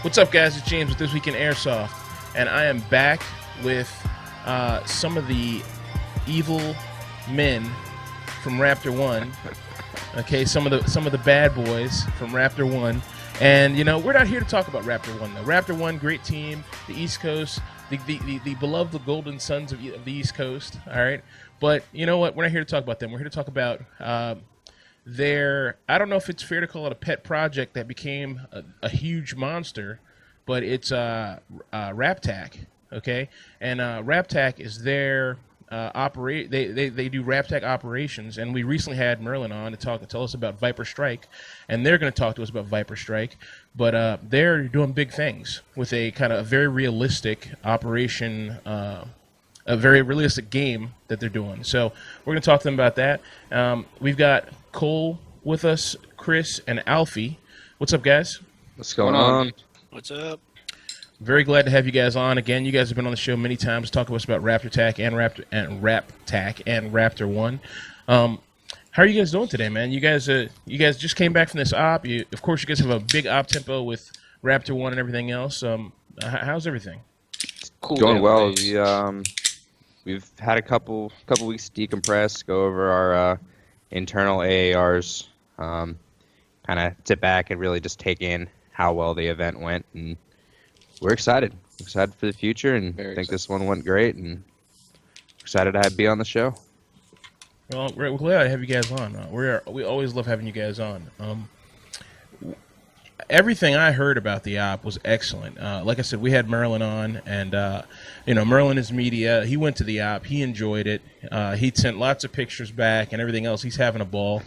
What's up, guys? It's James with This Week in Airsoft, and I am back with some of the evil men from Raptor 1. Okay, some of the bad boys from Raptor 1. And, you know, we're not here to talk about Raptor 1, though. Raptor 1, great team, the East Coast, the beloved Golden Sons of the East Coast, all right? But you know what? We're not here to talk about them. We're here to talk about their, I don't know if it's fair to call it a pet project that became a huge monster, but it's RAPTAC, okay? And RAPTAC is their they do RAPTAC operations, and we recently had Merlin on to tell us about Viper Strike, and they're going to talk to us about Viper Strike, but they're doing big things with a kind of a very realistic operation, a very realistic game that they're doing. So we're going to talk to them about that. We've got Cole with us, Chris, and Alfie. What's up, guys? What's going on? What's up? Very glad to have you guys on again. You guys have been on the show many times talking to us about RaptorTac and RAPTAC and Raptor 1. How are you guys doing today, man? You guys just came back from this op. Of course, you guys have a big op tempo with Raptor 1 and everything else. How's everything? Cool. Going well. We've had a couple weeks to decompress, go over our internal AARs, kind of sit back and really just take in how well the event went, and we're excited. Excited for the future, and think this one went great, and excited to be on the show. Well, we're glad to have you guys on. We always love having you guys on. Everything I heard about the op was excellent. Like I said, we had Merlin on, and Merlin is media. He went to the op. He enjoyed it. He sent lots of pictures back and everything else. He's having a ball.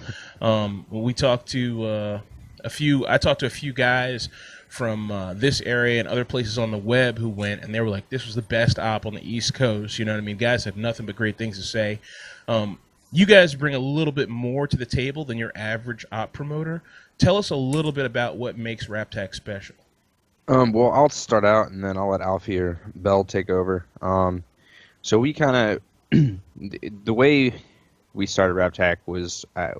We talked to I talked to a few guys from this area and other places on the web who went, and they were like, this was the best op on the East Coast. You know what I mean? Guys had nothing but great things to say. You guys bring a little bit more to the table than your average op promoter. Tell us a little bit about what makes RAPTAC special. Well, I'll start out, and then I'll let Alfie or Bell take over. So we kind of, the way we started RAPTAC was there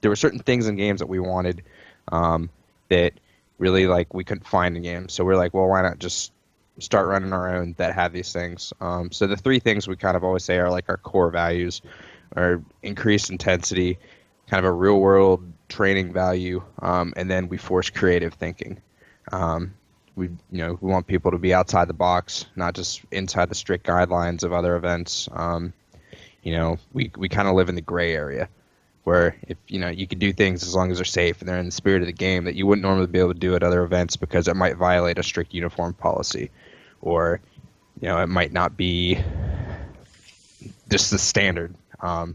were certain things in games that we wanted that really we couldn't find in games. So we're like, well, why not just start running our own that have these things? So the three things we kind of always say are our core values, are increased intensity, kind of a real world training value, and then we force creative thinking. We want people to be outside the box, not just inside the strict guidelines of other events. We kind of live in the gray area, where if you can do things as long as they're safe and they're in the spirit of the game that you wouldn't normally be able to do at other events because it might violate a strict uniform policy, or it might not be just the standard.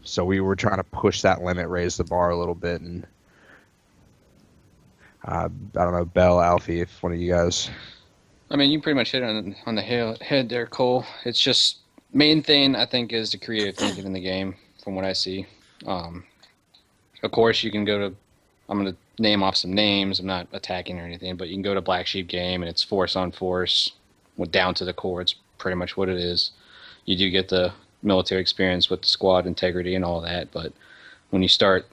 So we were trying to push that limit, raise the bar a little bit, and I don't know, Bell, Alfie, if one of you guys. I mean, you pretty much hit it on the head there, Cole. It's just main thing I think is the creative thinking in the game, from what I see. Of course, you can go to. I'm going to name off some names. I'm not attacking or anything, but you can go to Black Sheep game and it's force on force, down to the core. It's pretty much what it is. You do get the military experience with the squad integrity and all that, but when you start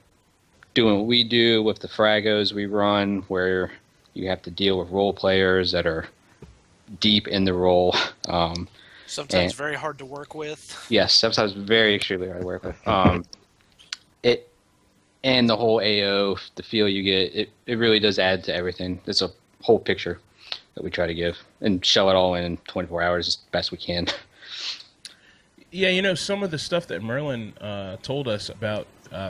doing what we do with the fragos we run, where you have to deal with role players that are deep in the role, sometimes very hard to work with. Yes, sometimes very extremely hard to work with. And the whole AO, the feel you get, it really does add to everything. It's a whole picture that we try to give and show it all in 24 hours as best we can. Yeah, some of the stuff that Merlin told us about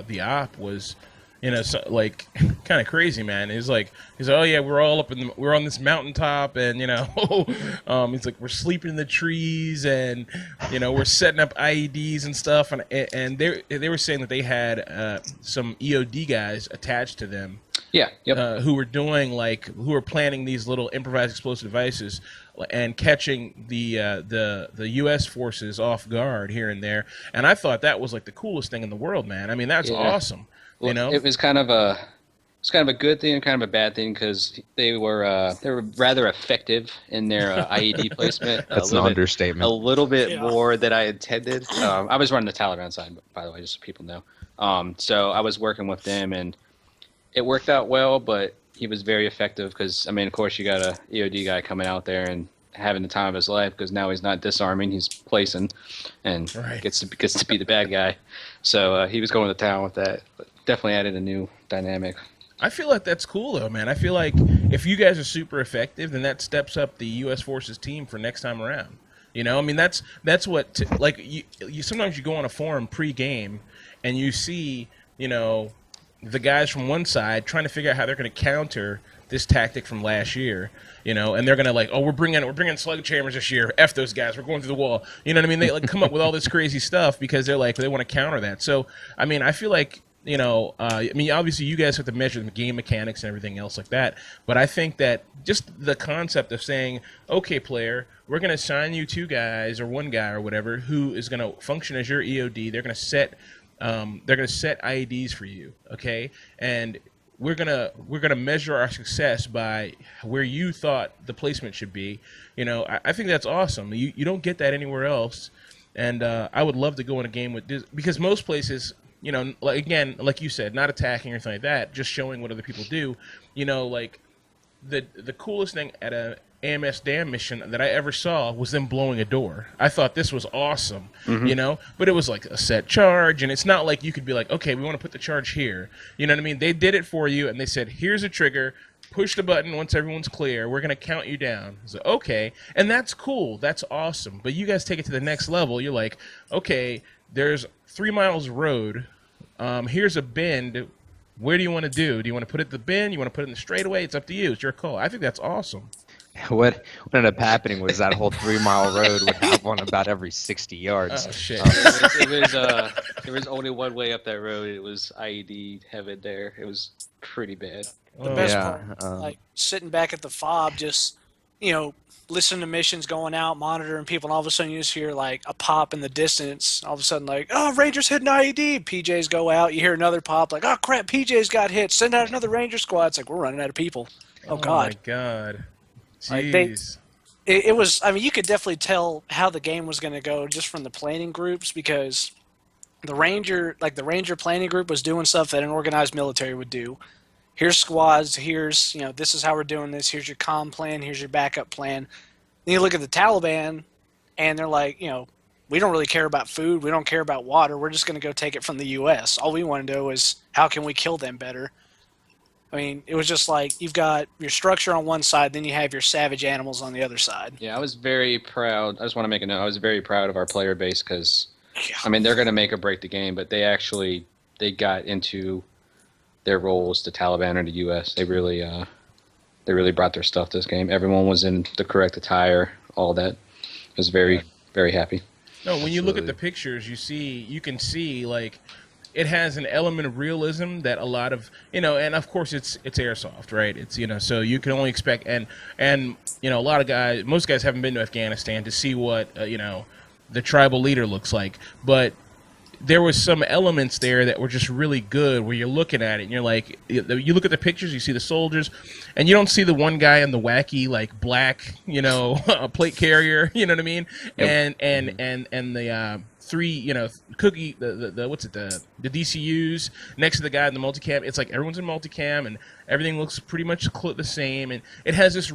the op was, kind of crazy, man. He's like, oh yeah, we're on this mountaintop, and he's like, we're sleeping in the trees, and we're setting up IEDs and stuff, and they were saying that they had some EOD guys attached to them. Yeah. Yep. Who were planning these little improvised explosive devices and catching the U.S. forces off guard here and there, and I thought that was the coolest thing in the world, man. I mean, that's awesome. Well, it was kind of a good thing and kind of a bad thing because they were rather effective in their IED placement. That's an understatement. A little bit more than I intended. I was running the Taliban side, by the way, just so people know. So I was working with them, and it worked out well, but he was very effective because, I mean, of course, you got a EOD guy coming out there and having the time of his life because now he's not disarming, he's placing, and gets to be the bad guy. So he was going to town with that. But definitely added a new dynamic. I feel like that's cool though, man. I feel like if you guys are super effective, then that steps up the U.S. Forces team for next time around. You know, I mean, that's what like you sometimes you go on a forum pre-game and you see, you know, the guys from one side trying to figure out how they're going to counter this tactic from last year, you know, and they're going to like, oh, we're bringing sledgehammers this year. F those guys. We're going through the wall. You know what I mean? They like come up with all this crazy stuff because they're like, they want to counter that. So, I mean, I feel like, you know, I mean, obviously you guys have to measure the game mechanics and everything else like that. But I think that just the concept of saying, okay, player, we're going to assign you 2 guys or 1 guy or whatever who is going to function as your EOD. They're going to set IEDs for you, okay? And we're gonna measure our success by where you thought the placement should be. You know, I think that's awesome. You don't get that anywhere else. And I would love to go in a game with this because most places, you know, like, again, like you said, not attacking or anything like that, just showing what other people do. You know, like the coolest thing at a AMS Dam mission that I ever saw was them blowing a door. I thought this was awesome, you know, but it was like a set charge, and it's not like you could be like, okay, we want to put the charge here. You know what I mean? They did it for you, and they said, here's a trigger, push the button once everyone's clear, we're going to count you down. So, okay, and that's cool, that's awesome, but you guys take it to the next level. You're like, okay, there's 3 miles of road, here's a bend, where do you want to do? Do you want to put it in the bend? You want to put it in the straightaway? It's up to you. It's your call. I think that's awesome. What ended up happening was that whole 3-mile road would have one about every 60 yards. Oh, shit. There was only one way up that road. It was IED heaven there. It was pretty bad. The best part, like sitting back at the fob, just, you know, listening to missions going out, monitoring people, and all of a sudden you just hear like a pop in the distance. All of a sudden, like, oh, Rangers hit an IED. PJs go out. You hear another pop, like, oh crap, PJs got hit. Send out another Ranger squad. It's like we're running out of people. Oh God. My God. Jeez. Like it was. I mean, you could definitely tell how the game was going to go just from the planning groups because the Ranger planning group was doing stuff that an organized military would do. Here's squads. Here's, you know, this is how we're doing this. Here's your comm plan. Here's your backup plan. Then you look at the Taliban, and they're like, you know, we don't really care about food. We don't care about water. We're just going to go take it from the U.S. All we want to do is how can we kill them better. I mean, it was just like you've got your structure on one side, then you have your savage animals on the other side. Yeah, I was very proud. I just want to make a note. I was very proud of our player base because, I mean, they're going to make or break the game, but they got into their roles, the Taliban or the U.S. They really brought their stuff to this game. Everyone was in the correct attire, all that. I was very, very happy. No, when you look at the pictures, you can see like it has an element of realism that a lot of, you know, and of course it's Airsoft, right? It's, you know, so you can only expect, and you know, most guys haven't been to Afghanistan to see what, you know, the tribal leader looks like, but there was some elements there that were just really good where you're looking at it and you're like, you look at the pictures, you see the soldiers, and you don't see the one guy in the wacky, like, black, you know, plate carrier, you know what I mean? Yep. And the 3, you know, cookie, the what's it, the DCUs next to the guy in the multicam. It's like everyone's in multicam and everything looks pretty much the same, and it has this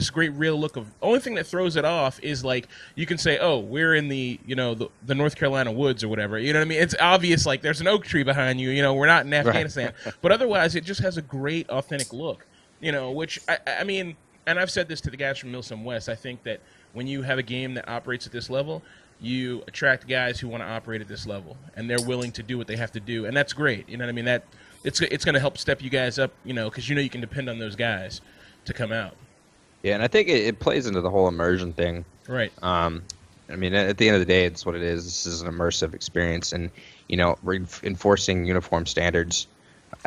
great real look of. Only thing that throws it off is like you can say, oh, we're in the, you know, the North Carolina woods or whatever. You know what I mean? It's obvious, like there's an oak tree behind you. You know, we're not in Afghanistan, right. But otherwise it just has a great authentic look. You know, which I mean, and I've said this to the guys from Milsom West. I think that when you have a game that operates at this level, you attract guys who want to operate at this level, and they're willing to do what they have to do, and that's great. You know what I mean? That it's going to help step you guys up, you know, because you know you can depend on those guys to come out. Yeah, and I think it plays into the whole immersion thing. Right. I mean, at the end of the day, it's what it is. This is an immersive experience, and you know, enforcing uniform standards,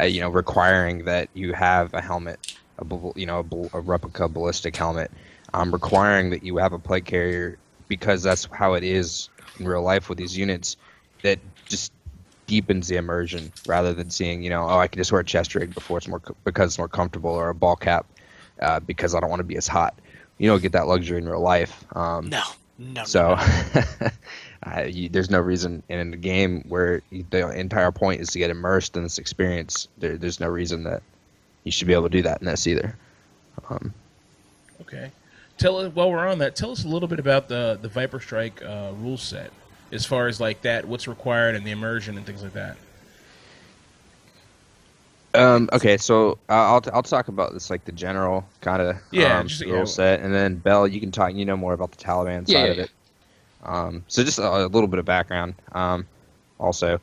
you know, requiring that you have a helmet, a replica ballistic helmet, requiring that you have a plate carrier. Because that's how it is in real life with these units, that just deepens the immersion rather than seeing, you know, oh, I can just wear a chest rig because it's more comfortable, or a ball cap because I don't want to be as hot. You don't get that luxury in real life. No. So there's no reason in a game where the entire point is to get immersed in this experience. There's no reason that you should be able to do that in this either. Okay. While we're on that, tell us a little bit about the Viper Strike rule set, as far as like that, what's required and the immersion and things like that. Okay, so I'll talk about this, like the general kind of rule set, and then Bell, you can talk. You know more about the Taliban side of it. So just a little bit of background. Also,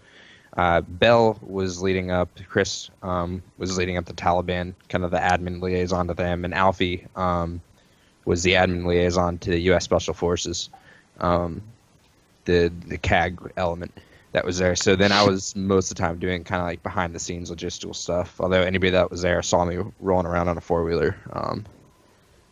Bell was leading up. Chris was leading up the Taliban, kind of the admin liaison to them, and Alfie was the admin liaison to the U.S. Special Forces, the CAG element that was there. So then I was most of the time doing kind of like behind the scenes logistical stuff. Although anybody that was there saw me rolling around on a 4-wheeler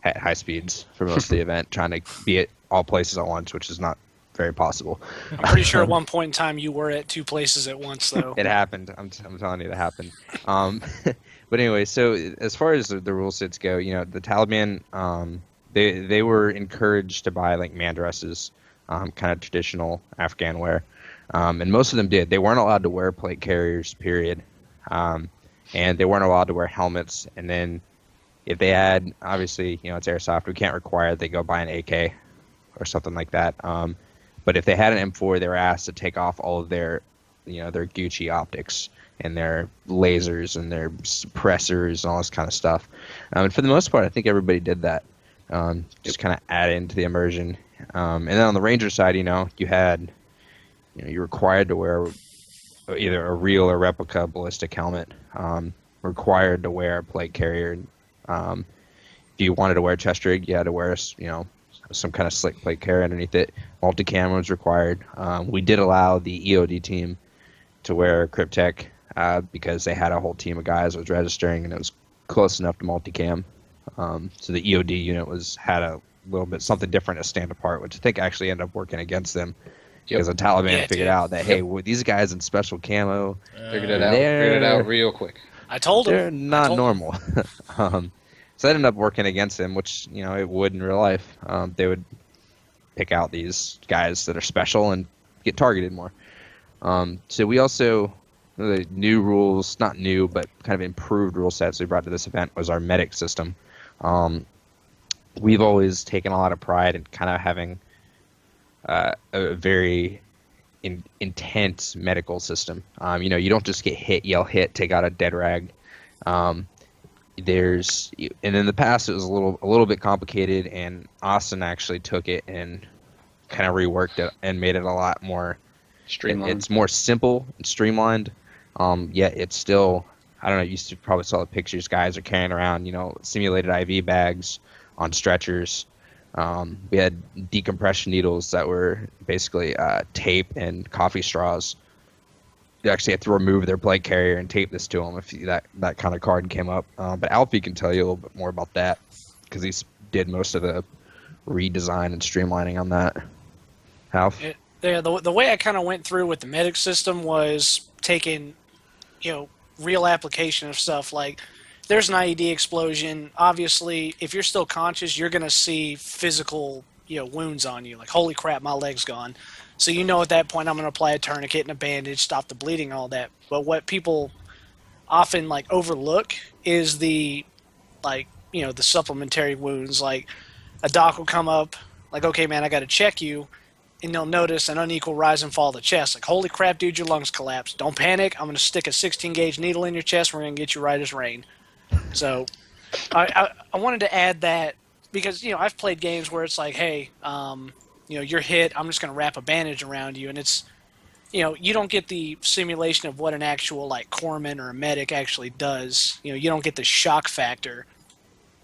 at high speeds for most of the event, trying to be at all places at once, which is not very possible. I'm pretty sure at one point in time you were at 2 places at once, though. It happened. I'm telling you, it happened. But anyway, so as far as the rule sets go, you know, the Taliban, they were encouraged to buy like man dresses, kind of traditional Afghan wear. And most of them did. They weren't allowed to wear plate carriers, period. And they weren't allowed to wear helmets. And then if they had, obviously, you know, it's Airsoft, we can't require they go buy an AK or something like that. But if they had an M4, they were asked to take off all of their, you know, their Gucci optics and their lasers and their suppressors and all this kind of stuff. And for the most part, I think everybody did that. Just kind of add into the immersion. And then on the Ranger side, you know, you're required to wear either a real or replica ballistic helmet. Required to wear a plate carrier. If you wanted to wear a chest rig, you had to wear, you know, some kind of slick plate carrier underneath it. Multi-cam was required. We did allow the EOD team to wear Cryptech because they had a whole team of guys that was registering, and it was close enough to multi-cam. So the EOD unit had a little bit something different to stand apart, which I think actually ended up working against them. Because the Taliban figured out that, hey, these guys in special camo, figured it out real quick. I told them. They're not normal. So that ended up working against them, which, you know, it would in real life. They would pick out these guys that are special and get targeted more. So we also, the new rules, not new, but kind of improved rule sets we brought to this event was our medic system. We've always taken a lot of pride in kind of having a very intense medical system. You know, you don't just get hit, yell hit, take out a dead rag. And in the past it was a little bit complicated, and Austin actually took it and kind of reworked it and made it a lot more streamlined. It's more simple and streamlined. Yet it's still, I don't know, you probably saw the pictures guys are carrying around, you know, simulated IV bags on stretchers. We had decompression needles that were basically tape and coffee straws. You actually have to remove their plate carrier and tape this to them if that kind of card came up. But Alfie can tell you a little bit more about that because he did most of the redesign and streamlining on that. Alf? The way I kind of went through with the medic system was taking, you know, real application of stuff like there's an IED explosion. Obviously, if you're still conscious, you're going to see physical, you know, wounds on you. Like, holy crap, my leg's gone. So you know at that point I'm going to apply a tourniquet and a bandage, stop the bleeding, all that. But what people often, like, overlook is the, like, you know, the supplementary wounds. Like, a doc will come up, like, okay, man, I got to check you. And they'll notice an unequal rise and fall of the chest. Like, holy crap, dude, your lungs collapsed. Don't panic. I'm going to stick a 16-gauge needle in your chest. We're going to get you right as rain. So I wanted to add that because, you know, I've played games where it's like, hey, you know, you're hit. I'm just going to wrap a bandage around you. And it's, you know, you don't get the simulation of what an actual, like, corpsman or a medic actually does. You know, you don't get the shock factor.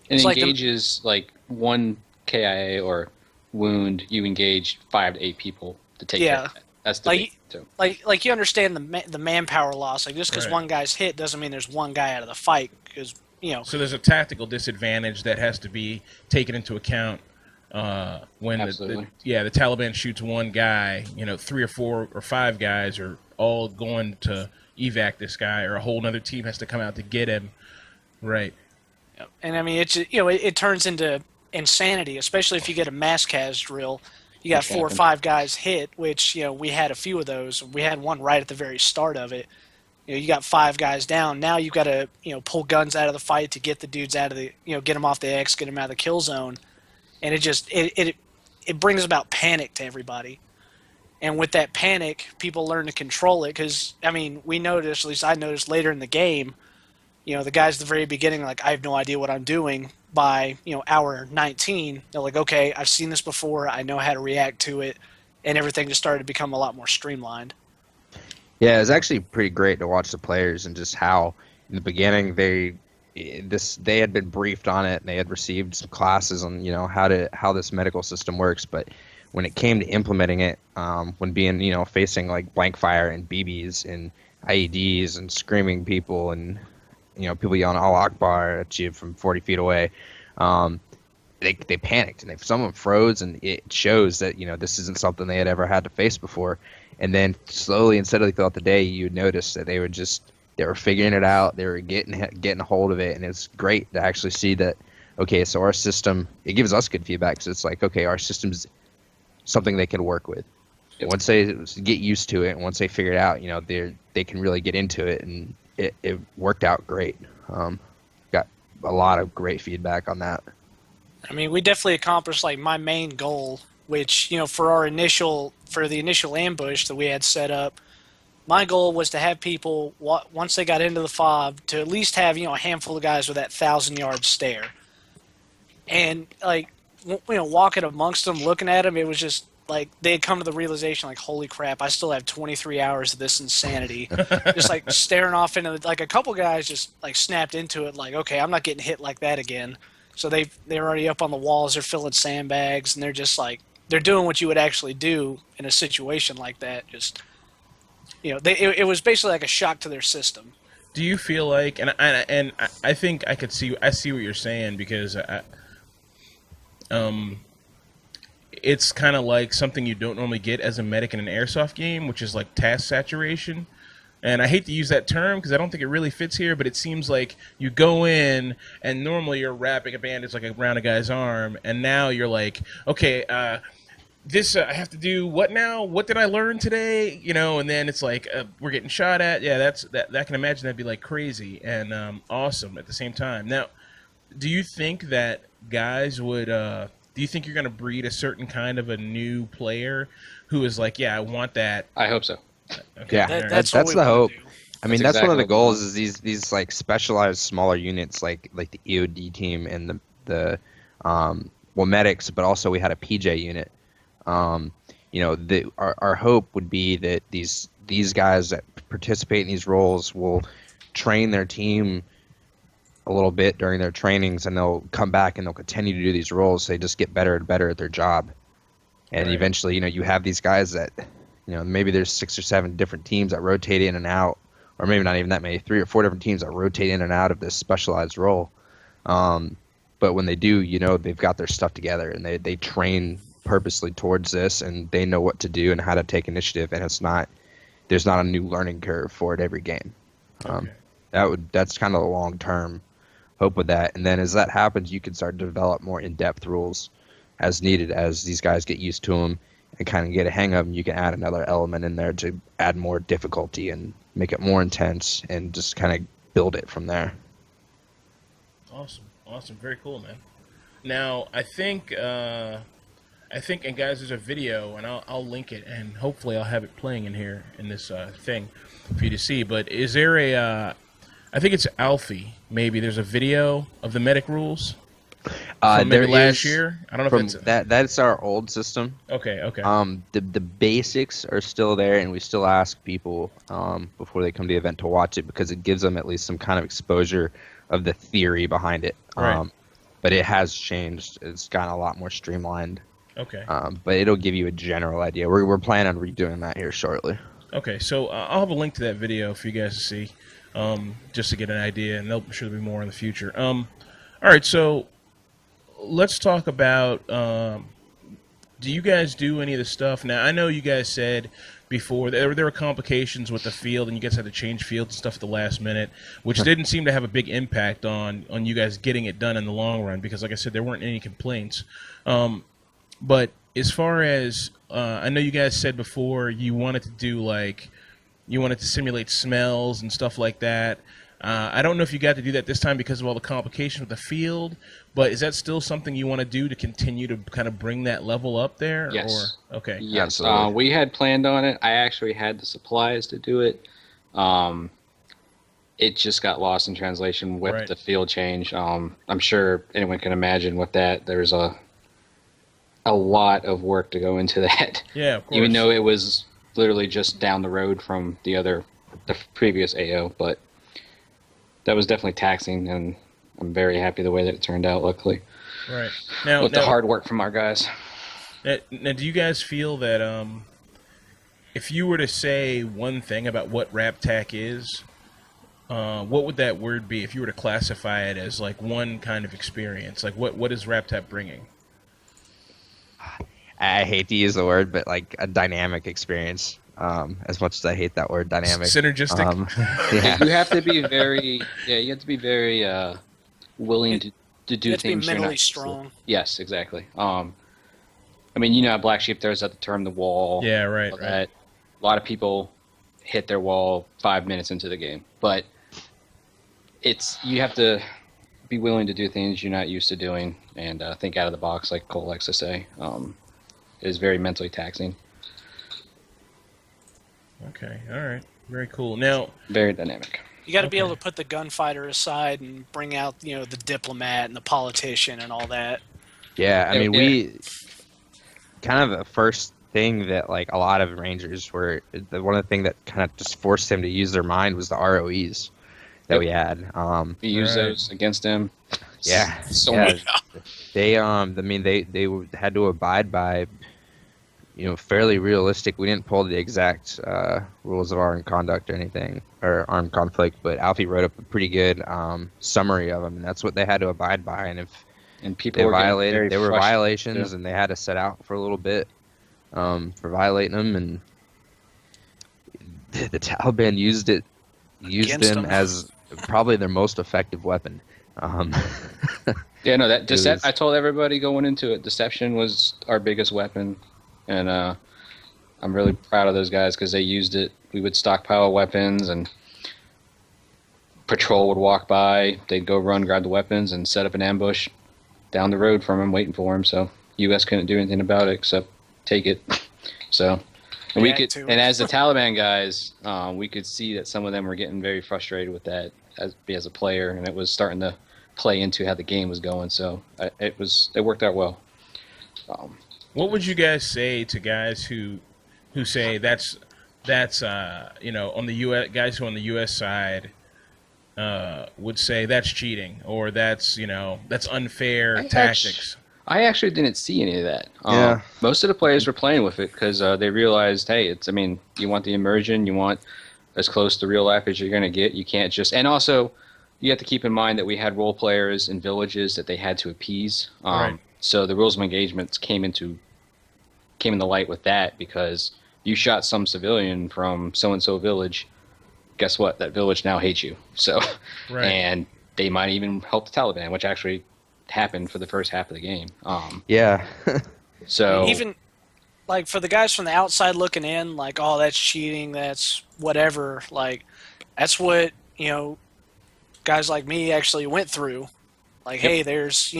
It engages, like, one KIA or wound, you engage 5 to 8 people to take care of that. That's the big too. Like you understand the manpower loss. Like, just because one guy's hit doesn't mean there's one guy out of the fight. Because, you know. So there's a tactical disadvantage that has to be taken into account when the Taliban shoots one guy. You know, 3 or 4 or 5 guys are all going to evac this guy, or a whole other team has to come out to get him. Right. And I mean, it's, you know, it turns into insanity, especially if you get a mass cas drill. You got 4 or 5 guys hit, which, you know, we had a few of those. We had one right at the very start of it. you got 5 guys down. Now you've got to, pull guns out of the fight to get the dudes out of the, get them off the X, get them out of the kill zone. And it brings about panic to everybody. And with that panic, people learn to control it. Because, we noticed, at least I noticed later in the game, the guys at the very beginning, like, I have no idea what I'm doing. By, hour 19, they're like, okay, I've seen this before. I know how to react to it. And everything just started to become a lot more streamlined. Yeah, it was actually pretty great to watch the players and just how in the beginning they had been briefed on it and they had received some classes on how this medical system works, but when it came to implementing it, when being facing like blank fire and BBs and IEDs and screaming people and people yelling "Allah Akbar" at you from 40 feet away, they panicked and some of them froze, and it shows that this isn't something they had ever had to face before. And then slowly and steadily throughout the day, you would notice that they were figuring it out. They were getting a hold of it, and it's great to actually see that. Okay, so our system, it gives us good feedback. Because it's like, okay, our system's something they can work with. Yep. Once they get used to it, and once they figure it out, they can really get into it, and it worked out great. Got a lot of great feedback on that. We definitely accomplished like my main goal, which for the initial ambush that we had set up, my goal was to have people once they got into the fob to at least have a handful of guys with that 1,000-yard stare, and like walking amongst them, looking at them, it was just like they had come to the realization like, holy crap, I still have 23 hours of this insanity, just like staring off into like a couple guys just like snapped into it like, okay, I'm not getting hit like that again. So they're already up on the walls, they're filling sandbags, and they're just like, they're doing what you would actually do in a situation like that. Just, it was basically like a shock to their system. Do you feel like, and I think I see what you're saying, because it's kind of like something you don't normally get as a medic in an airsoft game, which is like task saturation. And I hate to use that term because I don't think it really fits here, but it seems like you go in and normally you're wrapping a bandage like around a guy's arm, and now you're like, okay, I have to do what now? What did I learn today? And then it's like we're getting shot at. Yeah, that I can imagine that'd be like crazy and awesome at the same time. Now, do you think that guys would? Do you think you're going to breed a certain kind of a new player who is like, yeah, I want that? I hope so. Okay. Yeah, that's the hope. That's exactly one of the goals is these like specialized smaller units like the EOD team and the medics, but also we had a PJ unit. Our hope would be that these guys that participate in these roles will train their team a little bit during their trainings, and they'll come back and they'll continue to do these roles. So they just get better and better at their job, and eventually, you have these guys that. Maybe there's 6 or 7 different teams that rotate in and out, or maybe not even that many, 3 or 4 different teams that rotate in and out of this specialized role. But when they do, they've got their stuff together and they train purposely towards this, and they know what to do and how to take initiative, and there's not a new learning curve for it every game. Okay. That's kind of the long-term hope with that. And then as that happens, you can start to develop more in-depth rules as needed as these guys get used to them. And kind of get a hang of them, you can add another element in there to add more difficulty and make it more intense and just kind of build it from there. Awesome, very cool, man. Now, I think, and guys, there's a video, and I'll link it, and hopefully I'll have it playing in here in this thing for you to see. But is there I think it's Alfie, maybe. There's a video of the medic rules. From maybe last year? I don't know if it's that's our old system. Okay. The basics are still there, and we still ask people before they come to the event to watch it because it gives them at least some kind of exposure of the theory behind it. Right. But it has changed. It's gotten a lot more streamlined. Okay. But it'll give you a general idea. We're planning on redoing that here shortly. Okay, so I'll have a link to that video for you guys to see, just to get an idea, and I'm sure there'll be more in the future. All right, so let's talk about, do you guys do any of the stuff? Now, I know you guys said before there were complications with the field, and you guys had to change fields and stuff at the last minute, which didn't seem to have a big impact on you guys getting it done in the long run, because like I said, there weren't any complaints. But as far as, I know you guys said before you wanted to do like You wanted to simulate smells and stuff like that. I don't know if you got to do that this time because of all the complications with the field, but is that still something you want to do to continue to kind of bring that level up there? Yes. Or, okay. Yes. We had planned on it. I actually had the supplies to do it. It just got lost in translation with the field change. I'm sure anyone can imagine with that. There's a lot of work to go into that. Yeah, of course. Even though it was literally just down the road from the previous AO, but that was definitely taxing, and I'm very happy the way that it turned out, luckily. Right. With the hard work from our guys. Now, do you guys feel that if you were to say one thing about what RAPTAC is, what would that word be if you were to classify it as like one kind of experience? Like what is RAPTAC bringing? I hate to use the word, but like a dynamic experience. As much as I hate that word, dynamic. Synergistic. Yeah. You have to be very, you have to be very willing to do You have to be things. mentally strong. Yes, exactly. I mean, you know, at Black Sheep, there's at the term the wall. Yeah, right. That a lot of people hit their wall 5 minutes into the game, but you have to be willing to do things you're not used to doing and think out of the box, like Cole likes to say. It is very mentally taxing. Okay, all right. Very cool. Now, very dynamic. You got to be able to put the gunfighter aside and bring out, the diplomat and the politician and all that. Yeah, I mean, we kind of the first thing that like a lot of Rangers were one of the things that kind of just forced them to use their mind was the ROEs that we had. We used those against them. Yeah, so much. They I mean, they had to abide by, fairly realistic. We didn't pull the exact rules of armed conduct or anything, or armed conflict, but Alfie wrote up a pretty good summary of them, and that's what they had to abide by. And people they were violated, there were violations, too. and they had to set out for a little bit for violating them, and the Taliban used them as probably their most effective weapon. Yeah, no, that I told everybody going into it, deception was our biggest weapon. And I'm really proud of those guys because they used it. We would stockpile weapons, and patrol would walk by. They'd go run, grab the weapons, and set up an ambush down the road from them, waiting for them. So U.S. couldn't do anything about it except take it. So, and and as the Taliban guys, we could see that some of them were getting very frustrated with that as a player, and it was starting to play into how the game was going. So it worked out well. What would you guys say to guys who say that's on the U.S. guys who on the U.S. side would say that's cheating or that's unfair tactics? I actually didn't see any of that. Yeah. Most of the players were playing with it because they realized, hey, you want the immersion, you want as close to real life as you're going to get. You can't just, and also you have to keep in mind that we had role players in villages that they had to appease. Right. So the rules of engagements came into light with that because you shot some civilian from so-and-so village. Guess what? That village now hates you. So, and they might even help the Taliban, which actually happened for the first half of the game. Yeah. So even like for the guys from the outside looking in, like, oh, that's cheating, that's whatever. Like, that's what guys like me actually went through. Like, hey, there's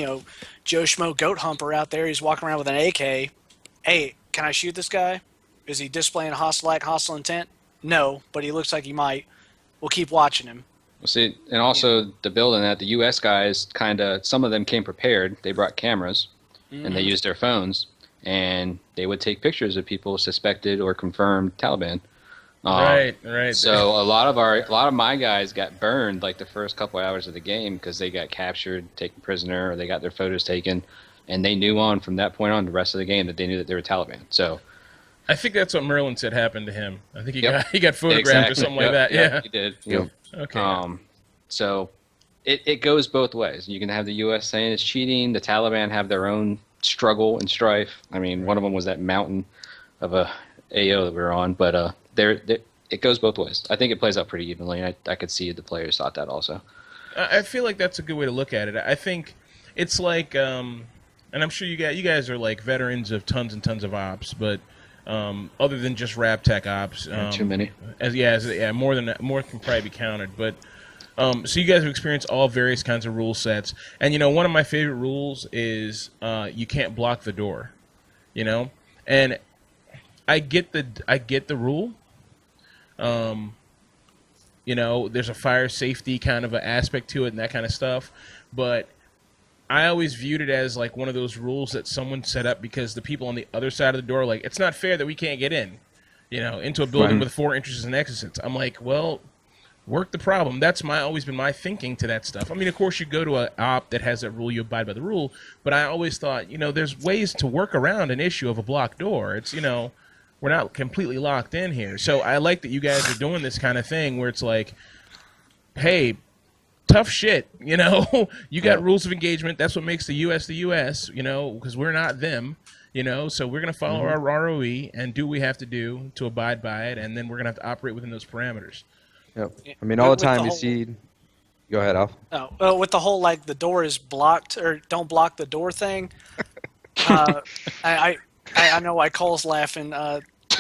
Joe Schmo Goat Humper out there. He's walking around with an AK. Hey, can I shoot this guy? Is he displaying a hostile intent? No, but he looks like he might. We'll keep watching him. Well, see, and also the building that the U.S. guys some of them came prepared. They brought cameras, and they used their phones, and they would take pictures of people suspected or confirmed Taliban. Right. So a lot of my guys got burned like the first couple hours of the game because they got captured, taken prisoner, or they got their photos taken, and they knew from that point on the rest of the game that they knew that they were Taliban. So I think that's what Merlin said happened to him. I think he got photographed or something like that. Yep, Yeah, he did. Yep. Okay. So it goes both ways. You can have the U.S. saying it's cheating. The Taliban have their own struggle and strife. I mean, one of them was that mountain of a AO that we were on, but it goes both ways. I think it plays out pretty evenly. I could see the players thought that also. I feel like that's a good way to look at it. I think it's like, and I'm sure you guys are like veterans of tons and tons of ops, but other than just RAPTAC ops. Too many. More can probably be counted. But so you guys have experienced all various kinds of rule sets, and one of my favorite rules is you can't block the door. And I get the rule. There's a fire safety kind of an aspect to it and that kind of stuff, but I always viewed it as like one of those rules that someone set up because the people on the other side of the door are like, it's not fair that we can't get in, into a building with 4 entrances and exits. I'm like, well, work the problem. That's always been my thinking to that stuff. I mean, of course, you go to an op that has that rule, you abide by the rule, but I always thought, there's ways to work around an issue of a blocked door. It's, we're not completely locked in here. So I like that you guys are doing this kind of thing where it's like, hey, tough shit, you got rules of engagement. That's what makes the U.S., because we're not them, so we're going to follow our ROE and do what we have to do to abide by it, and then we're going to have to operate within those parameters. Yep. I mean, all the time you see... Go ahead, Alf. Oh, with the whole, like, the door is blocked or don't block the door thing, I know why Cole's laughing.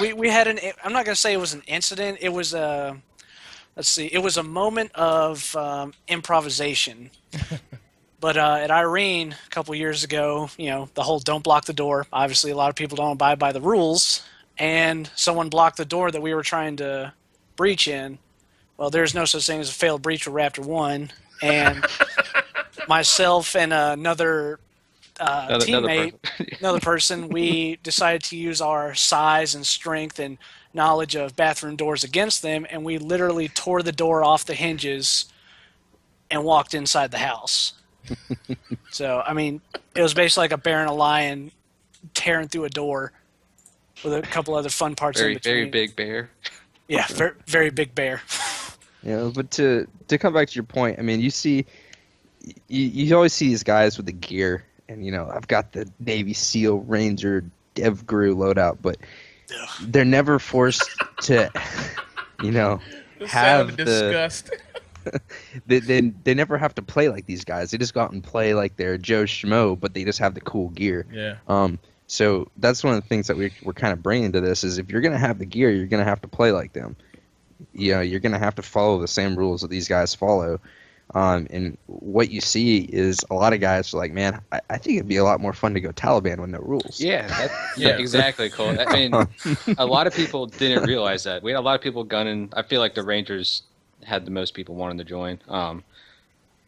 We had I'm not going to say it was an incident. It was it was a moment of improvisation. But at Irene a couple years ago, the whole don't block the door. Obviously, a lot of people don't abide by the rules, and someone blocked the door that we were trying to breach in. Well, there's no such thing as a failed breach with Raptor 1, and myself and another teammate, another person, we decided to use our size and strength and knowledge of bathroom doors against them, and we literally tore the door off the hinges and walked inside the house. So, I mean, it was basically like a bear and a lion tearing through a door with a couple other fun parts in between. Very big bear. Yeah, very, very big bear. But to come back to your point, I mean, you always see these guys with the gear, and I've got the Navy SEAL Ranger DevGru loadout, but they're never forced to, have the disgust. they never have to play like these guys. They just go out and play like they're Joe Schmo, but they just have the cool gear. Yeah. So that's one of the things that we're kind of bringing to this is if you're going to have the gear, you're going to have to play like them. You're going to have to follow the same rules that these guys follow. And what you see is a lot of guys are like, man, I think it'd be a lot more fun to go Taliban with no rules. Yeah, exactly, Cole. I mean, a lot of people didn't realize that. We had a lot of people gunning. I feel like the Rangers had the most people wanting to join.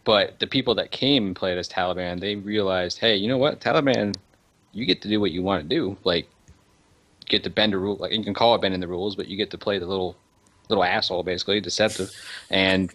But the people that came and played as Taliban, they realized, hey, you know what? Taliban, you get to do what you want to do. Like, you get to bend the rule. Like, you can call it bending the rules, but you get to play the little asshole, basically, deceptive, and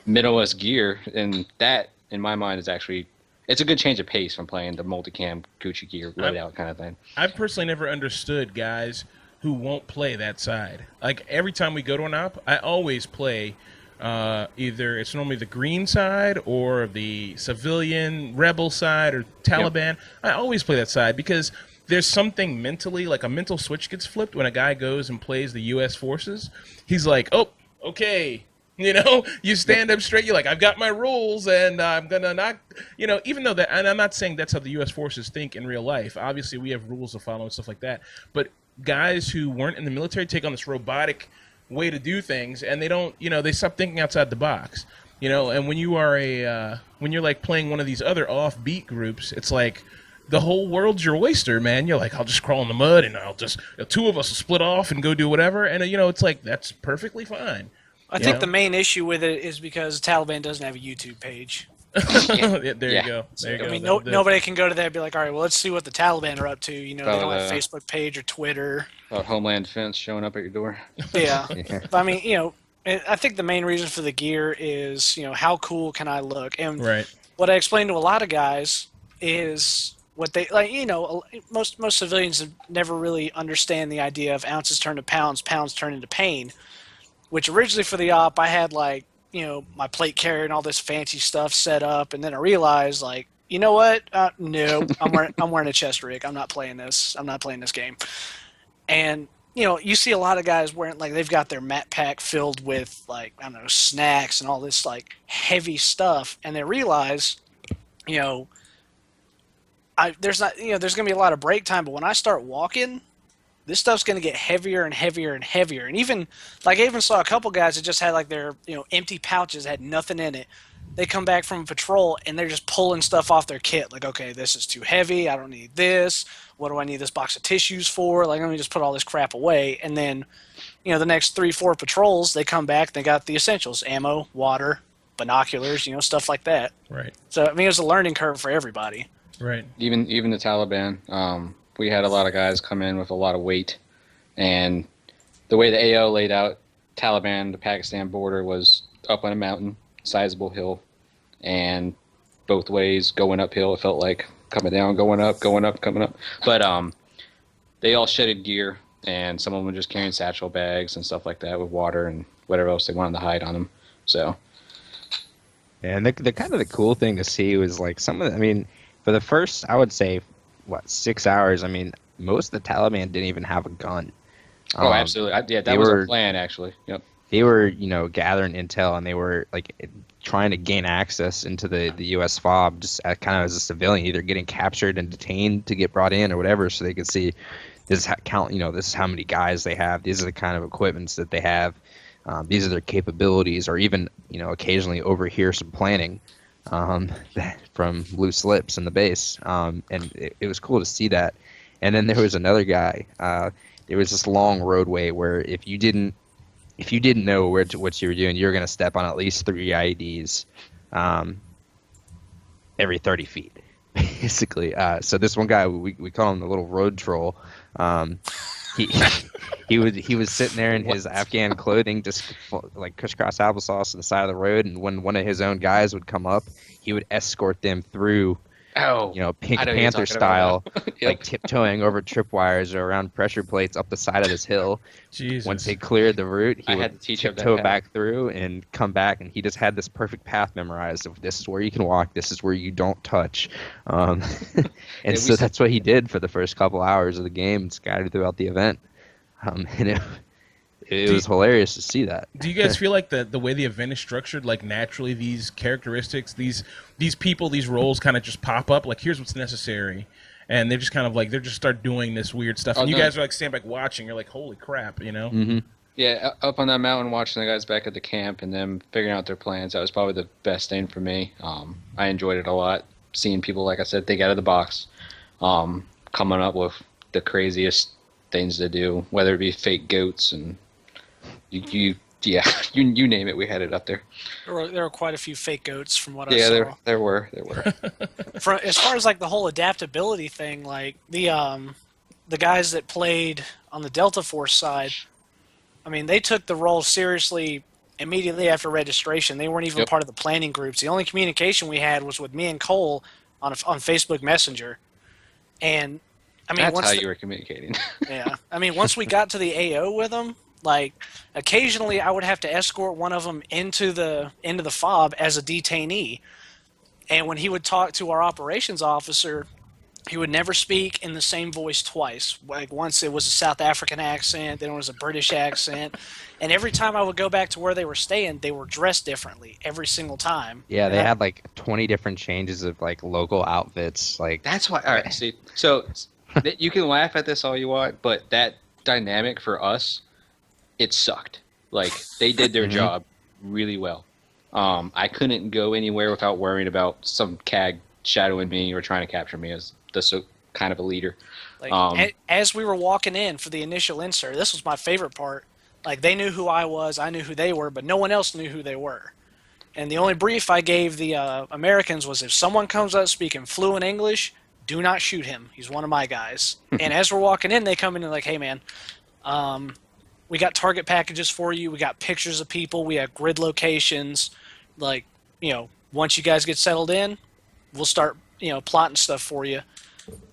minimalist gear. And that, in my mind, is actually, it's a good change of pace from playing the multicam Gucci gear loadout kind of thing. I've personally never understood guys who won't play that side. Like, every time we go to an op, I always play either it's normally the green side or the civilian rebel side or Taliban. Yep. I always play that side because there's something mentally, like a mental switch gets flipped when a guy goes and plays the U.S. forces. He's like, oh, okay. You stand up straight. You're like, I've got my rules, and I'm going to not, even though that, and I'm not saying that's how the U.S. forces think in real life. Obviously, we have rules to follow and stuff like that. But guys who weren't in the military take on this robotic way to do things, and they don't, they stop thinking outside the box. And when you are when you're like playing one of these other offbeat groups, it's like, the whole world's your oyster, man. You're like, I'll just crawl in the mud, and I'll just, two of us will split off and go do whatever. And, it's like, that's perfectly fine. I think the main issue with it is because Taliban doesn't have a YouTube page. There you go. There you go. I mean, nobody can go to there and be like, all right, well, let's see what the Taliban are up to. They don't have a Facebook page or Twitter. Homeland Defense showing up at your door. Yeah. But, I mean, I think the main reason for the gear is, how cool can I look? And what I explained to a lot of guys is what they like. Most civilians never really understand the idea of ounces turn to pounds, pounds turn into pain. Which originally for the op, I had like, my plate carrier and all this fancy stuff set up, and then I realized like, you know what? No, I'm wearing a chest rig. I'm not playing this. I'm not playing this game. And you see a lot of guys wearing like they've got their mat pack filled with like I don't know snacks and all this like heavy stuff, and they realize, there's gonna be a lot of break time, but when I start walking, this stuff's going to get heavier and heavier and heavier. And even, like, I even saw a couple guys that just had, like, their, empty pouches, had nothing in it. They come back from a patrol, and they're just pulling stuff off their kit. Like, okay, this is too heavy. I don't need this. What do I need this box of tissues for? Like, let me just put all this crap away. And then, the next 3-4 patrols, they come back, they got the essentials, ammo, water, binoculars, stuff like that. Right. So, I mean, it was a learning curve for everybody. Right. Even the Taliban, we had a lot of guys come in with a lot of weight, and the way the AO laid out Taliban, the Pakistan border was up on a mountain, sizable hill, and both ways going uphill. It felt like coming down, going up, coming up. But they all shedded gear, and some of them were just carrying satchel bags and stuff like that with water and whatever else they wanted to hide on them. So. And the kind of the cool thing to see was like for the first, I would say, 6 hours, I mean, most of the Taliban didn't even have a gun. Oh, absolutely. That was a plan, actually. Yep. They were, gathering intel, and they were, like, trying to gain access into the U.S. FOB just kind of as a civilian, either getting captured and detained to get brought in or whatever, so they could see this is how many guys they have. These are the kind of equipments that they have. These are their capabilities, or even, occasionally overhear some planning from loose lips in the base. And it was cool to see that. And then there was another guy. There was this long roadway where if you didn't know what you were doing, you were going to step on at least 3 IEDs every 30 feet, basically. So this one guy, we call him the little road troll. He was sitting there in his Afghan clothing, just like crisscross applesauce on the side of the road, and when one of his own guys would come up, he would escort them through. Pink Panther style, Yep. like tiptoeing over tripwires or around pressure plates up the side of this hill. Jesus. Once they cleared the route, he would tiptoe tiptoe back through and come back, and he just had this perfect path memorized of this is where you can walk, this is where you don't touch. And so that's what he did for the first couple hours of the game, scattered throughout the event. And it was hilarious to see that. Do you guys feel like the way the event is structured, like naturally these characteristics, these people, these roles kind of just pop up? Like, here's what's necessary, and they're just kind of like, they just start doing this weird stuff, and you guys are like stand back watching. You're like, holy crap, Mm-hmm. Yeah, up on that mountain, watching the guys back at the camp and them figuring out their plans. That was probably the best thing for me. I enjoyed it a lot. Seeing people, like I said, think out of the box, coming up with the craziest things to do, whether it be fake goats and you name it, we had it up there. There were quite a few fake goats from what I saw. Yeah, there were. As far as like the whole adaptability thing, like the guys that played on the Delta Force side, I mean, they took the role seriously immediately after registration. They weren't even part of the planning groups. The only communication we had was with me and Cole on Facebook Messenger, and I mean, that's how you were communicating. Yeah, I mean, once we got to the AO with them, like occasionally I would have to escort one of them into the FOB as a detainee, and when he would talk to our operations officer, he would never speak in the same voice twice. Like once it was a South African accent, then it was a British accent, and every time I would go back to where they were staying, they were dressed differently every single time. Yeah, they had like 20 different changes of like local outfits. Like that's why. All right, see, so you can laugh at this all you want, but that dynamic for us, it sucked. Like they did their job really well. I couldn't go anywhere without worrying about some CAG shadowing me or trying to capture me as the kind of a leader. Like as we were walking in for the initial insert, this was my favorite part. Like they knew who I was, I knew who they were, but no one else knew who they were. And the only brief I gave the Americans was, if someone comes up speaking fluent English, do not shoot him. He's one of my guys. And as we're walking in, they come in and like, hey man, we got target packages for you. We got pictures of people. We have grid locations. Like, once you guys get settled in, we'll start, plotting stuff for you.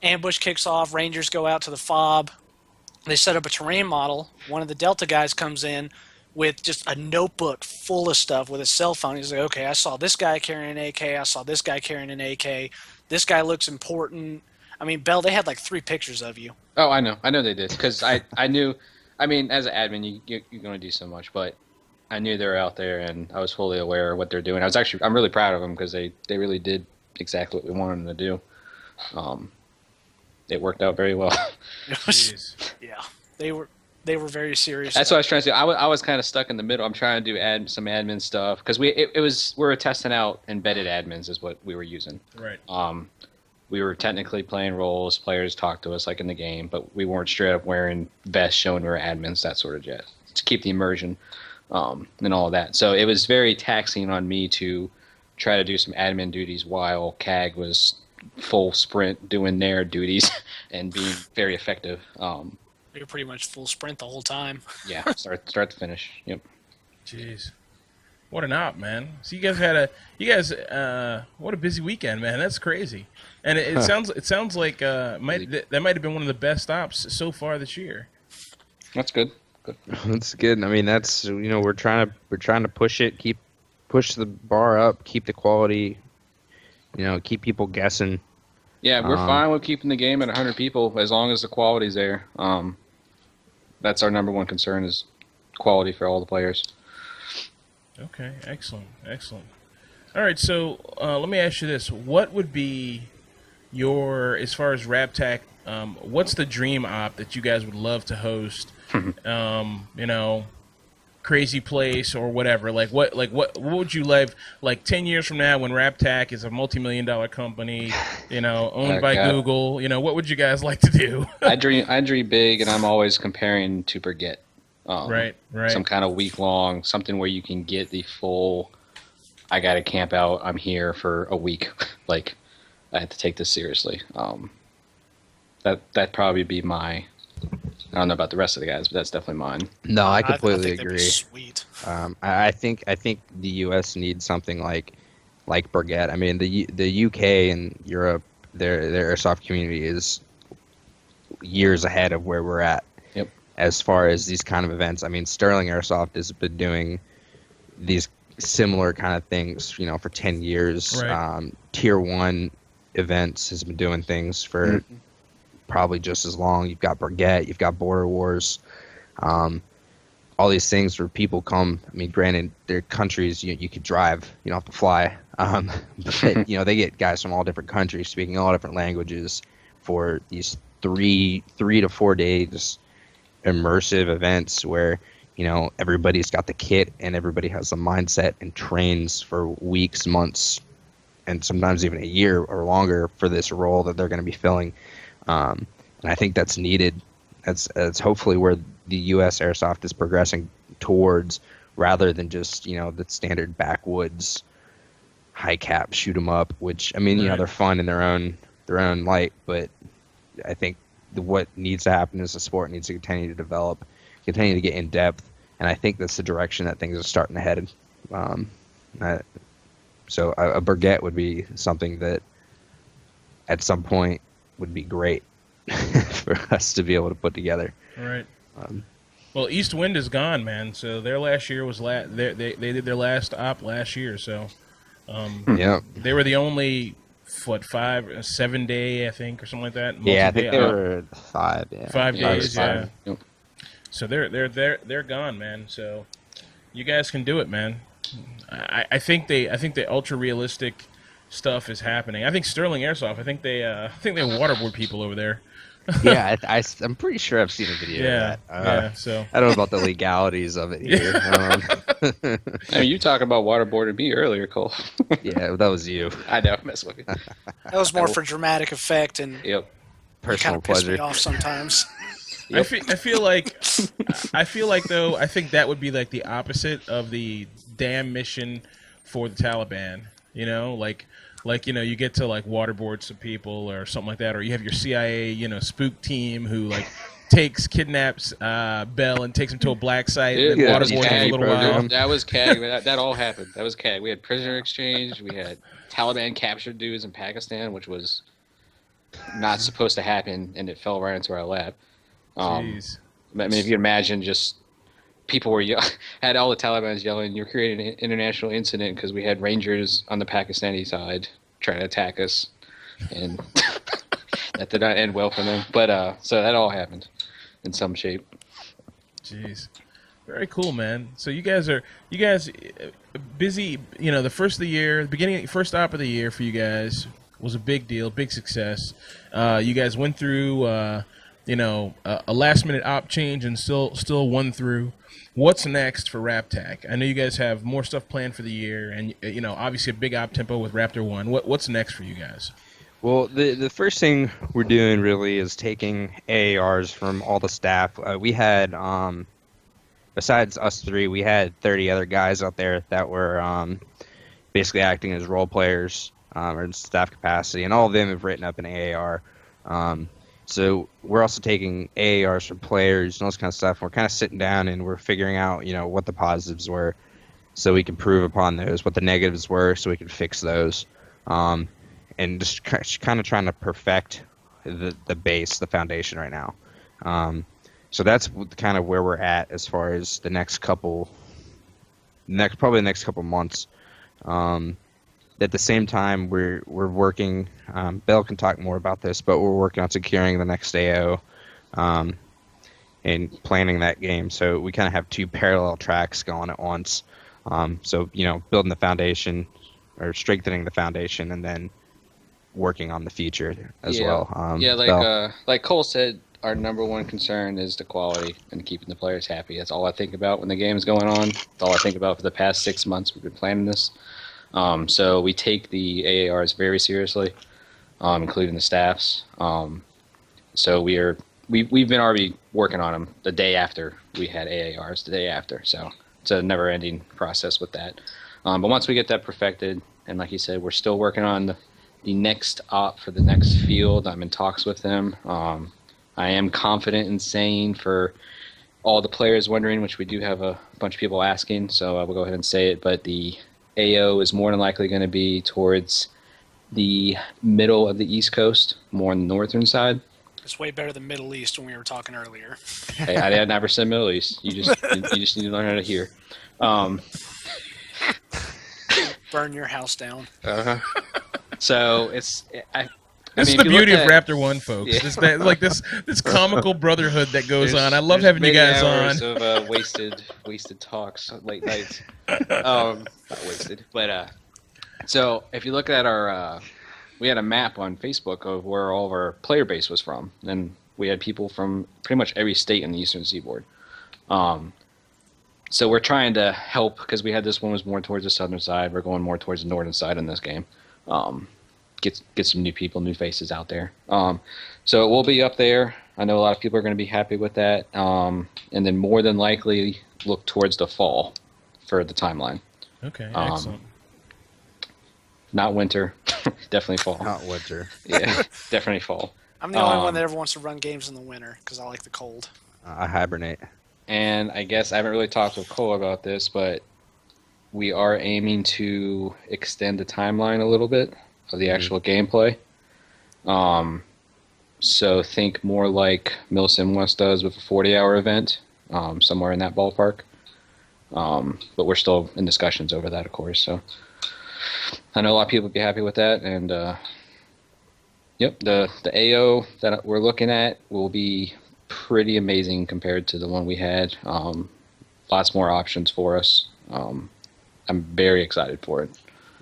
Ambush kicks off. Rangers go out to the FOB. They set up a terrain model. One of the Delta guys comes in with just a notebook full of stuff with his cell phone. He's like, okay, I saw this guy carrying an AK. I saw this guy carrying an AK. This guy looks important. I mean, Bell, they had like 3 pictures of you. Oh, I know they did, because I knew. I mean, as an admin, you're going to do so much, but I knew they were out there, and I was fully aware of what they're doing. I'm really proud of them, because they really did exactly what we wanted them to do. It worked out very well. Yeah. They were very serious. That's what I was trying to do. I was kind of stuck in the middle. I'm trying to do some admin stuff because we were testing out embedded admins is what we were using. Right. We were technically playing roles. Players talked to us like in the game, but we weren't straight up wearing vests showing we were admins, that sort of jet, to keep the immersion and all of that. So it was very taxing on me to try to do some admin duties while CAG was full sprint doing their duties and being very effective. You're pretty much full sprint the whole time. Yeah, start to finish. Yep. Jeez. What an op, man. So you guys what a busy weekend, man. That's crazy. And it sounds like that might have been one of the best ops so far this year. That's good. That's good. I mean, that's we're trying to push the bar up, keep the quality, keep people guessing. Yeah, we're fine with keeping the game at 100 people as long as the quality's there. That's our number one concern is quality for all the players. Okay, excellent. All right, so let me ask you this: what would be as far as RAPTAC, what's the dream op that you guys would love to host? Crazy place or whatever. What would you like 10 years from now when RAPTAC is a multi-million-dollar company, owned by Google? What would you guys like to do? I dream big, and I'm always comparing to Brigitte. Right. Some kind of week-long, something where you can get the full, I got to camp out, I'm here for a week. Like, I have to take this seriously. That'd probably be I don't know about the rest of the guys, but that's definitely mine. No, I I completely think agree. Sweet. I think the U.S. needs something like Brigitte. I mean, the UK and Europe, their airsoft community is years ahead of where we're at. Yep. As far as these kind of events, I mean, Sterling Airsoft has been doing these similar kind of things, for 10 years. Right. Tier 1 events has been doing things for probably just as long. You've got Brigitte, you've got Border Wars, all these things where people come. I mean, granted, they're countries you could drive, you don't have to fly, but they get guys from all different countries speaking all different languages for these 3 to 4 days immersive events where everybody's got the kit and everybody has the mindset and trains for weeks, months, and sometimes even a year or longer for this role that they're going to be filling. And I think that's needed. That's hopefully where the U.S. Airsoft is progressing towards, rather than just the standard backwoods high cap shoot 'em up. Which I mean, Right. they're fun in their own light, but I think what needs to happen is the sport needs to continue to develop, continue to get in depth, and I think that's the direction that things are starting to head. So a Brigitte would be something that at some point would be great for us to be able to put together. Right. Well, East Wind is gone, man. So their last year was they did their last op last year. So Yeah. they were the only 7 day, I think, or something like that. Yeah, I think they multi-day op. were 5. Yeah. 5 Yeah, it was days. Yeah. fine. Yep. So they're gone, man. So you guys can do it, man. I think the ultra realistic stuff is happening. I think Sterling Airsoft. I think they waterboard people over there. Yeah, I'm pretty sure I've seen a video Yeah, of that. So I don't know about the legalities of it here. I mean, you talking about waterboarding me earlier, Cole. Yeah, that was you. I know, mess with you. That was more for dramatic effect, and Yep. it kind Personal of pissed me pleasure. off sometimes. I feel like though I think that would be like the opposite of the damn mission for the Taliban. You get to like waterboard some people or something like that, or you have your CIA spook team who like kidnaps Bell and takes him to a black site and Yeah, waterboards him for a CAG little while. program. That was CAG. That all happened. That was CAG. We had prisoner exchange. We had Taliban captured dudes in Pakistan, which was not supposed to happen, and it fell right into our lap. Jeez. I mean, if you imagine, just people were had all the Taliban's yelling, "You're creating an international incident," because we had Rangers on the Pakistani side trying to attack us, and that did not end well for them. But so that all happened in some shape. Jeez. Very cool, man. So you guys busy. The first of the year, first op of the year for you guys was a big deal, big success. You guys went through a last minute op change and still won through. What's next for RAPTAC? I know you guys have more stuff planned for the year, and obviously a big op tempo with Raptor 1. What's next for you guys? Well, the first thing we're doing really is taking AARs from all the staff. We had, besides us three, we had 30 other guys out there that were basically acting as role players or in staff capacity, and all of them have written up an AAR. So we're also taking AARs from players and all this kind of stuff. We're kind of sitting down and we're figuring out, what the positives were so we can prove upon those, what the negatives were so we can fix those. And just kind of trying to perfect the base, the foundation right now. So that's kind of where we're at as far as the next couple months. At the same time, we're working. Bell can talk more about this, but we're working on securing the next AO and planning that game. So we kind of have two parallel tracks going at once. So building the foundation or strengthening the foundation, and then working on the future as well. Like Cole said, our number one concern is the quality and keeping the players happy. That's all I think about when the game is going on. That's all I think about for the past 6 months we've been planning this. So we take the AARs very seriously, including the staffs. So we've been already working on them the day after we had AARs, the day after. So it's a never-ending process with that. But once we get that perfected, and like you said, we're still working on the next op for the next field. I'm in talks with them. I am confident in saying, for all the players wondering, which we do have a bunch of people asking, so I will go ahead and say it, but the AO is more than likely going to be towards the middle of the East Coast, more on the northern side. It's way better than Middle East when we were talking earlier. Hey, I never said Middle East. You just need to learn how to hear. Burn your house down. Uh-huh. So this is the beauty of Raptor 1, folks. Yeah. This comical brotherhood that goes on. I love having you guys on. Of wasted talks, late nights. Not wasted, but so if you look at our, we had a map on Facebook of where all of our player base was from, and we had people from pretty much every state in the Eastern Seaboard. So we're trying to help, because we had this one was more towards the southern side. We're going more towards the northern side in this game. Get some new people, new faces out there. So it will be up there. I know a lot of people are going to be happy with that. And then more than likely look towards the fall for the timeline. Okay, excellent. Not winter. Definitely fall. Not winter. Yeah, definitely fall. I'm the only one that ever wants to run games in the winter because I like the cold. I hibernate. And I guess I haven't really talked with Cole about this, but we are aiming to extend the timeline a little bit of the actual gameplay. So think more like Milsim West does with a 40-hour event, somewhere in that ballpark. But we're still in discussions over that, of course. So I know a lot of people would be happy with that. And yep, the AO that we're looking at will be pretty amazing compared to the one we had. Lots more options for us. I'm very excited for it.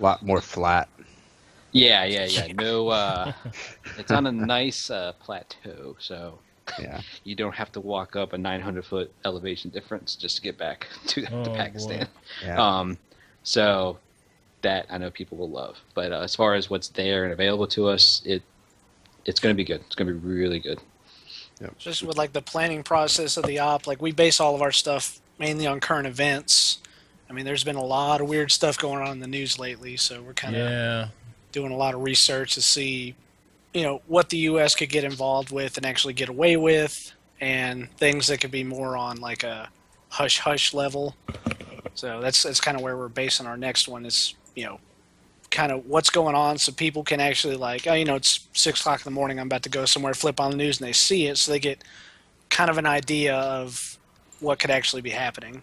A lot more flat. Yeah. No, it's on a nice plateau, so yeah, you don't have to walk up a 900-foot elevation difference just to get back to Pakistan. Yeah. So that I know people will love. But as far as what's there and available to us, it's going to be good. It's going to be really good. Yep. Just with like the planning process of the op, like we base all of our stuff mainly on current events. I mean, there's been a lot of weird stuff going on in the news lately, so we're kind of doing a lot of research to see, what the U.S. could get involved with and actually get away with, and things that could be more on like a hush-hush level. So that's kind of where we're basing our next one is, kind of what's going on so people can actually like, it's 6 o'clock in the morning, I'm about to go somewhere, flip on the news, and they see it, so they get kind of an idea of what could actually be happening.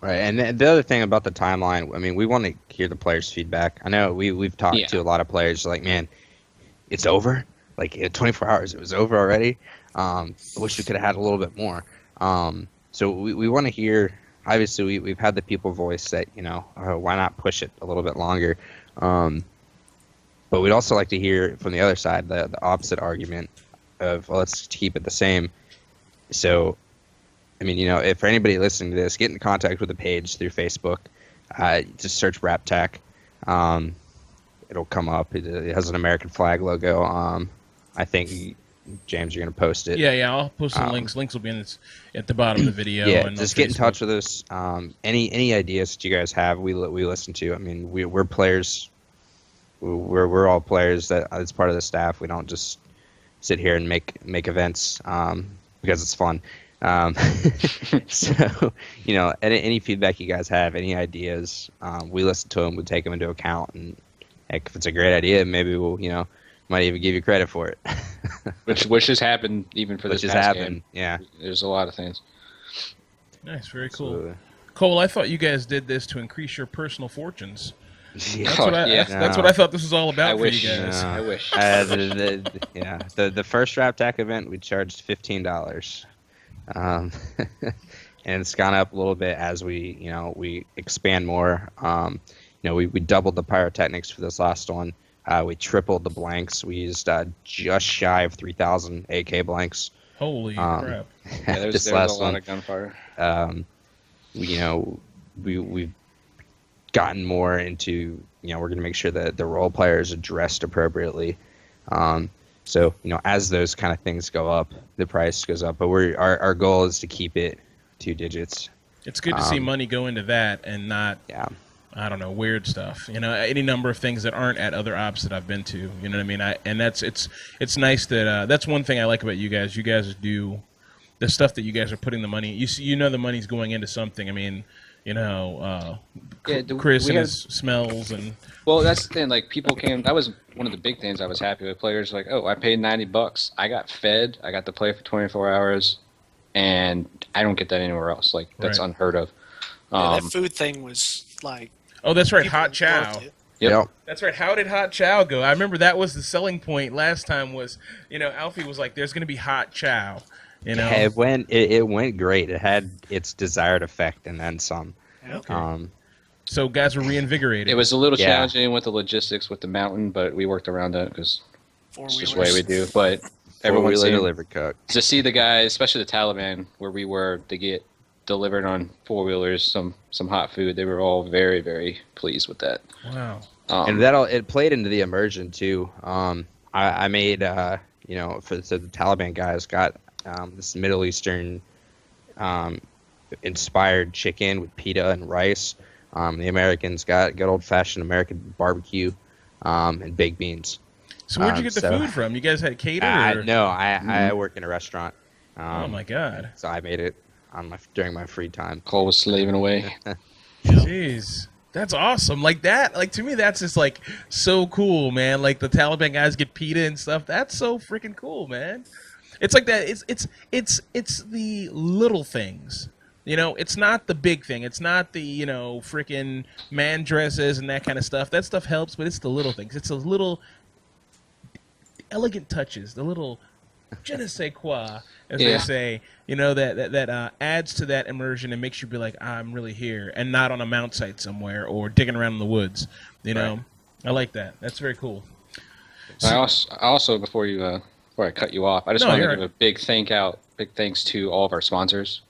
Right, and the other thing about the timeline, I mean, we want to hear the players' feedback. I know we've talked to a lot of players, like, man, it's over? Like, 24 hours, it was over already? I wish we could have had a little bit more. So we want to hear, obviously, we've had the people voice that, why not push it a little bit longer? But we'd also like to hear from the other side, the opposite argument. of well, let's keep it the same. So, I mean, if for anybody listening to this, get in contact with the page through Facebook. Just search RAPTAC. It'll come up. It has an American flag logo. I think, James, you're going to post it. Yeah, I'll post some links. Links will be at the bottom of the video. Yeah, and just get in touch with us. Any ideas that you guys have, we listen to. I mean, we're players. We're all players. That's part of the staff. We don't just sit here and make events because it's fun. So, any feedback you guys have, any ideas, we listen to them. We take them into account, and heck, if it's a great idea, maybe we'll might even give you credit for it. which has happened even for this past game. Yeah, there's a lot of things. Nice, very cool. Absolutely. Cole, I thought you guys did this to increase your personal fortunes. Yeah. That's what I thought this was all about for wish. you guys. No. I wish. The first RAPTAC event we charged $15, and it's gone up a little bit as we expand more. We doubled the pyrotechnics for this last one. We tripled the blanks. We used just shy of 3,000 AK blanks. Holy crap! Yeah, there's a lot of gunfire. We've gotten more into, we're going to make sure that the role players are dressed appropriately. So, as those kind of things go up, the price goes up. But our goal is to keep it 2 digits. It's good to see money go into that and not, I don't know, weird stuff. Any number of things that aren't at other ops that I've been to. You know what I mean? It's nice that that's one thing I like about you guys. You guys do the stuff that you guys are putting the money. The money's going into something. I mean, Chris and his smells and. Well, that's the thing. Like, people came. That was one of the big things I was happy with. Players like, oh, I paid $90. I got fed. I got to play for 24 hours, and I don't get that anywhere else. Like, that's unheard of. That food thing was like. Oh, that's right, hot chow. Yep. That's right. How did hot chow go? I remember that was the selling point last time. Was Alfie was like, "There's going to be hot chow." Yeah, it went great. It had its desired effect and then some. Okay. So guys were reinvigorated. It was a little challenging with the logistics with the mountain, but we worked around that because it's just the way we do. But everyone delivered cook. To see the guys, especially the Taliban, where we were, to get delivered on 4-wheelers some hot food, they were all very, very pleased with that. Wow. And it played into the immersion too. I made so the Taliban guys got this Middle Eastern inspired chicken with pita and rice. The Americans got good old fashioned American barbecue and baked beans. So where'd you get the food from? You guys had catered? No, I work in a restaurant. Oh my god! So I made it during my free time. Cole was slaving away. Jeez. That's awesome. Like that, to me, that's just like so cool, man. Like the Taliban guys get pita and stuff. That's so freaking cool, man. It's like that. It's the little things. It's not the big thing. It's not the freaking man dresses and that kind of stuff. That stuff helps, but it's the little things. It's the little elegant touches, the little je ne sais quoi, as they say. That adds to that immersion and makes you be like, I'm really here, and not on a mount site somewhere or digging around in the woods. Right. I like that. That's very cool. So, I also before I cut you off, I just want to give a big thanks to all of our sponsors.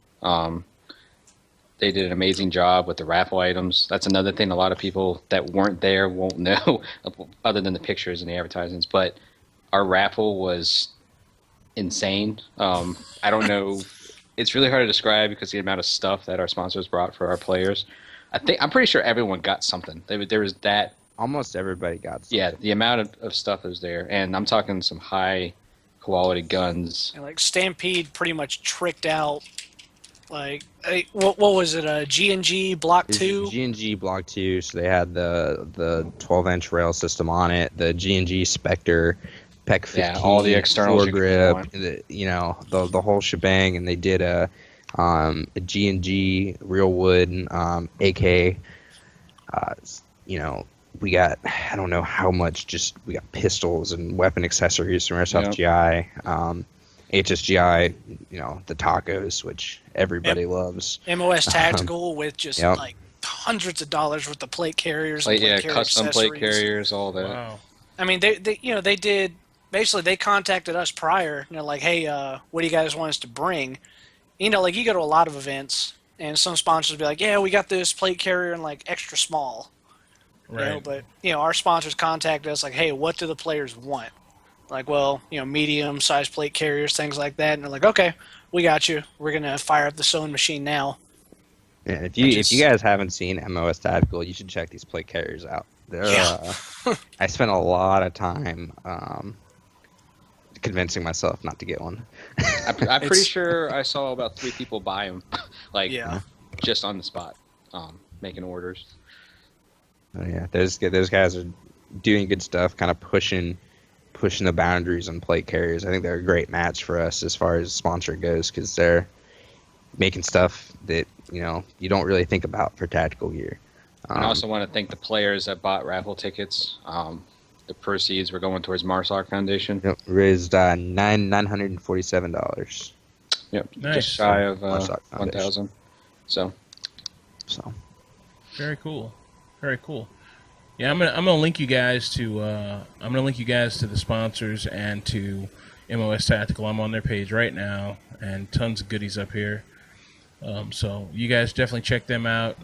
They did an amazing job with the raffle items. That's another thing a lot of people that weren't there won't know, other than the pictures and the advertisements. But our raffle was insane. I don't know. It's really hard to describe because the amount of stuff that our sponsors brought for our players. I'm pretty sure everyone got something. There was that. Almost everybody got something. Yeah, the amount of stuff is there. And I'm talking some high quality guns. And like Stampede pretty much tricked out. Like, what was it? G&G Block 2? G&G Block 2. So they had the 12-inch rail system on it. The G&G Spectre, PEC 15, all the externals, foregrip, the whole shebang. And they did a G&G real wood AK. We got, I don't know how much. We got pistols and weapon accessories from Airsoft GI. HSGI, the tacos, which everybody loves. MOS Tactical with just like hundreds of dollars worth of plate carriers. Custom plate carriers, all that. Wow. I mean, they did basically they contacted us prior, and they're like, "Hey, what do you guys want us to bring?" You know, like you go to a lot of events, and some sponsors will be like, "Yeah, we got this plate carrier in like extra small." Right. You know, but our sponsors contacted us like, "Hey, what do the players want?" Like, well, medium-sized plate carriers, things like that, and they're like, "Okay, we got you. We're gonna fire up the sewing machine now." Yeah, if you guys haven't seen MOS Tactical, you should check these plate carriers out. They're I spent a lot of time convincing myself not to get one. I'm pretty sure I saw about 3 people buy them, like just on the spot, making orders. Oh, yeah, those guys are doing good stuff, kind of pushing the boundaries on plate carriers. I think they're a great match for us as far as sponsor goes because they're making stuff that you don't really think about for tactical gear. I also want to thank the players that bought raffle tickets. The proceeds were going towards Marsoc Foundation. Yep, raised $947. Yep, Nice. just shy of 1,000. So very cool, very cool. Yeah, I'm gonna link you guys to the sponsors and to MOS Tactical. I'm on their page right now, and tons of goodies up here. So you guys definitely check them out.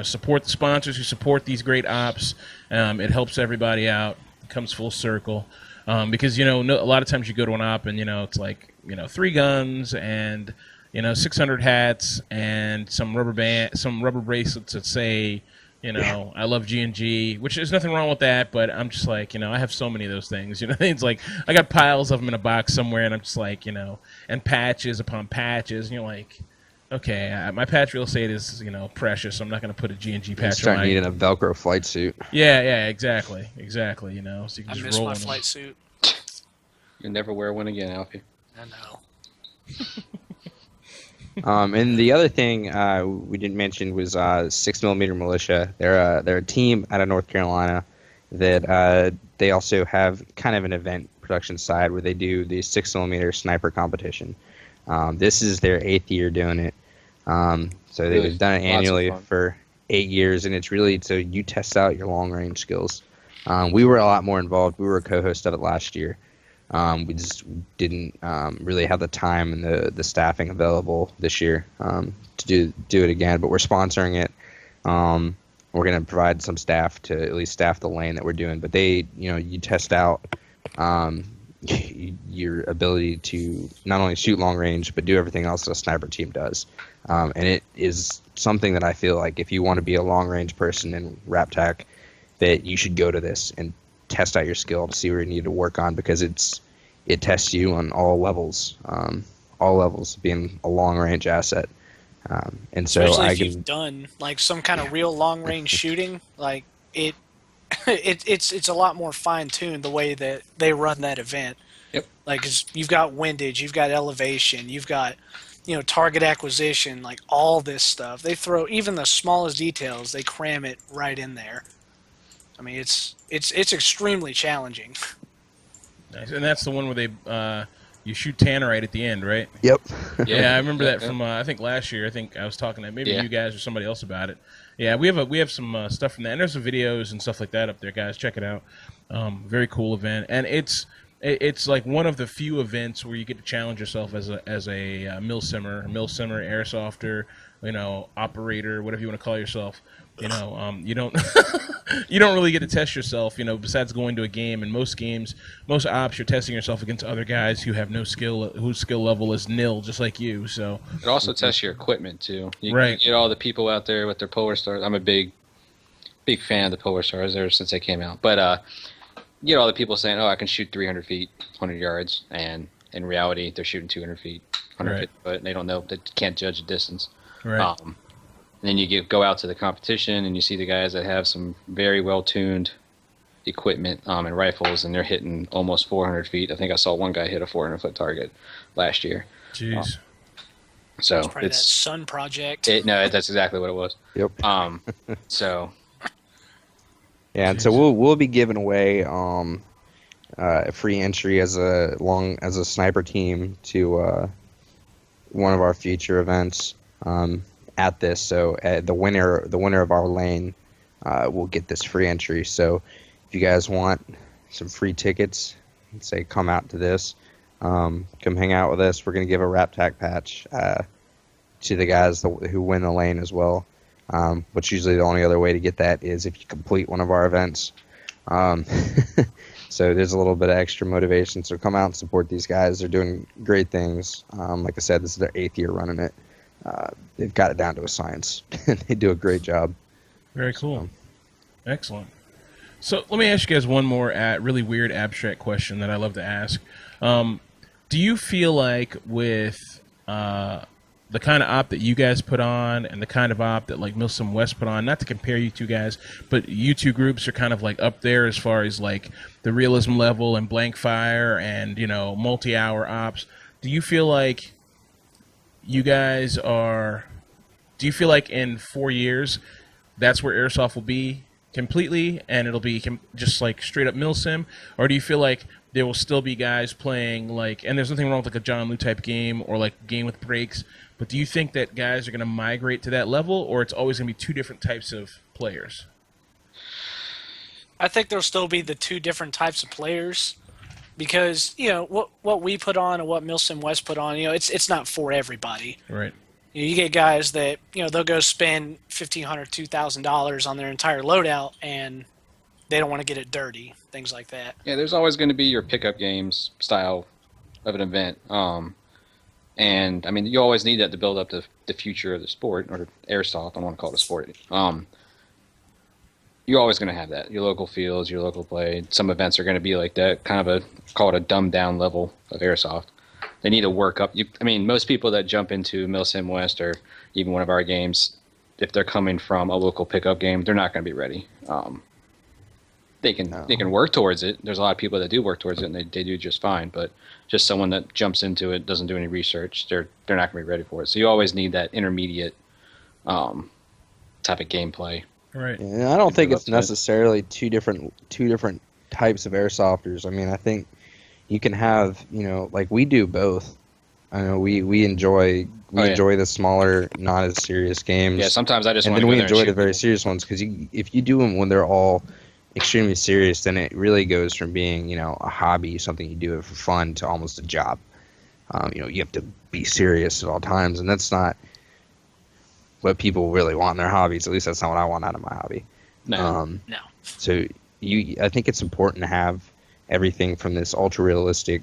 Support the sponsors who support these great ops. It helps everybody out. It comes full circle. Because a lot of times you go to an op and it's like 3 guns and 600 hats and some rubber bracelets that say I love G&G, which there's nothing wrong with that, but I'm just like, I have so many of those things. It's like I got piles of them in a box somewhere, and I'm just like, and patches upon patches, and you're like, okay, my patch real estate is, precious, so I'm not going to put a G&G patch on. Start needing a Velcro flight suit. Yeah, exactly, so you can just I miss roll my in them. flight suit. you'll never wear one again, Alfie. I know. And the other thing we didn't mention was 6mm Militia. They're a team out of North Carolina that they also have kind of an event production side where they do the 6mm sniper competition. This is their 8th year doing it. So they've done it annually for 8 years, and it's really so you test out your long range skills. We were a lot more involved. We were a co-host of it last year. We just didn't really have the time and the staffing available this year to do it again. But we're sponsoring it. We're going to provide some staff to at least staff the lane that we're doing. But you test out your ability to not only shoot long range but do everything else that a sniper team does. And it is something that I feel like if you want to be a long range person in RAPTAC, that you should go to this and test out your skill to see where you need to work on, because it tests you on all levels being a long range asset. And so especially if you've done like some kind of real long range shooting, like it's a lot more fine tuned the way that they run that event. Yep. Like you've got windage, you've got elevation, you've got target acquisition, like all this stuff. They throw even the smallest details, they cram it right in there. I mean, it's extremely challenging. Nice. And that's the one where they you shoot tannerite at the end, right? Yep. Yeah, I remember that from I think last year. I think I was talking to maybe you guys or somebody else about it. Yeah, we have some stuff from that, and there's some videos and stuff like that up there, guys. Check it out. Very cool event, and it's like one of the few events where you get to challenge yourself as a milsimmer, airsofter, operator, whatever you want to call yourself. You don't you don't really get to test yourself, besides going to a game. In most games, most ops, you're testing yourself against other guys who have no skill, whose skill level is nil, just like you. So it also tests your equipment too. You get all the people out there with their Polar Stars. I'm a big fan of the Polar Stars ever since they came out. But you get all the people saying, "Oh, I can shoot 300 feet, 100 yards," and in reality, they're shooting 200 feet, 150 foot, and they don't know. They can't judge the distance. Right. And then you go out to the competition and you see the guys that have some very well-tuned equipment and rifles, and they're hitting almost 400 feet. I think I saw one guy hit a 400-foot target last year. Jeez. So it's that Sun Project. No, that's exactly what it was. Yep. So. Yeah, and so we'll be giving away a free entry as a sniper team to one of our future events. At this, so the winner of our lane will get this free entry. So if you guys want some free tickets and say, come out to this, come hang out with us. We're going to give a RAPTAC patch to the guys who win the lane as well. Which usually the only other way to get that is if you complete one of our events. So there's a little bit of extra motivation. So come out and support these guys. They're doing great things. Like I said, this is their 8th year running it. They've got it down to a science. They do a great job. Very cool. Excellent. So let me ask you guys one more really weird abstract question that I love to ask. Do you feel like with the kind of op that you guys put on and the kind of op that like Milsim West put on, not to compare you two guys, but you two groups are kind of like up there as far as like the realism level and blank fire and, you know, multi-hour ops. Do you feel like you guys are, do you feel like in 4 years that's where Airsoft will be completely and it'll be just like straight up Milsim? Or do you feel like there will still be guys playing like, and there's nothing wrong with like a John Liu type game or like game with breaks, but do you think that guys are going to migrate to that level, or it's always going to be two different types of players? I think there'll still be the two different types of players because, you know, what we put on and what Milsim West put on, you know, it's not for everybody. Right. You get guys that, you know, they'll go spend $1,500, $2,000 on their entire loadout and they don't want to get it dirty, things like that. Yeah, there's always going to be your pickup games style of an event. And, I mean, you always need that to build up the future of the sport, or Airsoft. I don't want to call it a sport. You're always going to have that. Your local fields, your local play. Some events are going to be like that, kind of call it a dumbed-down level of Airsoft. They need to work up. I mean, most people that jump into Milsim West or even one of our games, if they're coming from a local pickup game, they're not going to be ready. They can work towards it. There's a lot of people that do work towards it, and they do just fine. But just someone that jumps into it, doesn't do any research, they're not going to be ready for it. So you always need that intermediate type of gameplay. Right. Yeah, I don't think it's necessarily two different types of airsofters. I mean, I think you can have, you know, like we do both. I know we enjoy the smaller, not as serious games. Yeah, sometimes I just and want then to we enjoy the very people. serious ones because if you do them when they're all extremely serious, then it really goes from being, you know, a hobby, something you do for fun, to almost a job. You know, you have to be serious at all times, and that's not what people really want in their hobbies. At least that's not what I want out of my hobby. No. No. So I think it's important to have everything from this ultra realistic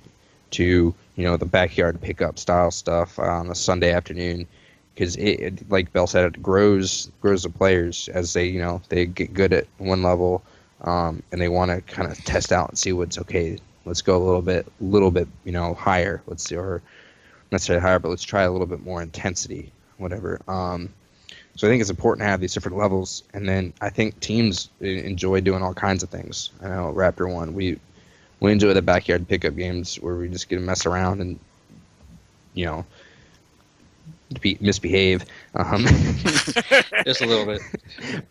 to, you know, the backyard pickup style stuff on a Sunday afternoon, because it, like Bell said, it grows the players as they, you know, they get good at one level, and they want to kind of test out and see what's okay. Let's go a little bit, you know, higher. Let's see, or not necessarily higher, but let's try a little bit more intensity, whatever. So I think it's important to have these different levels, and then I think teams enjoy doing all kinds of things. I know at Raptor 1, we enjoy the backyard pickup games where we just get to mess around and, you know, misbehave. Just a little bit.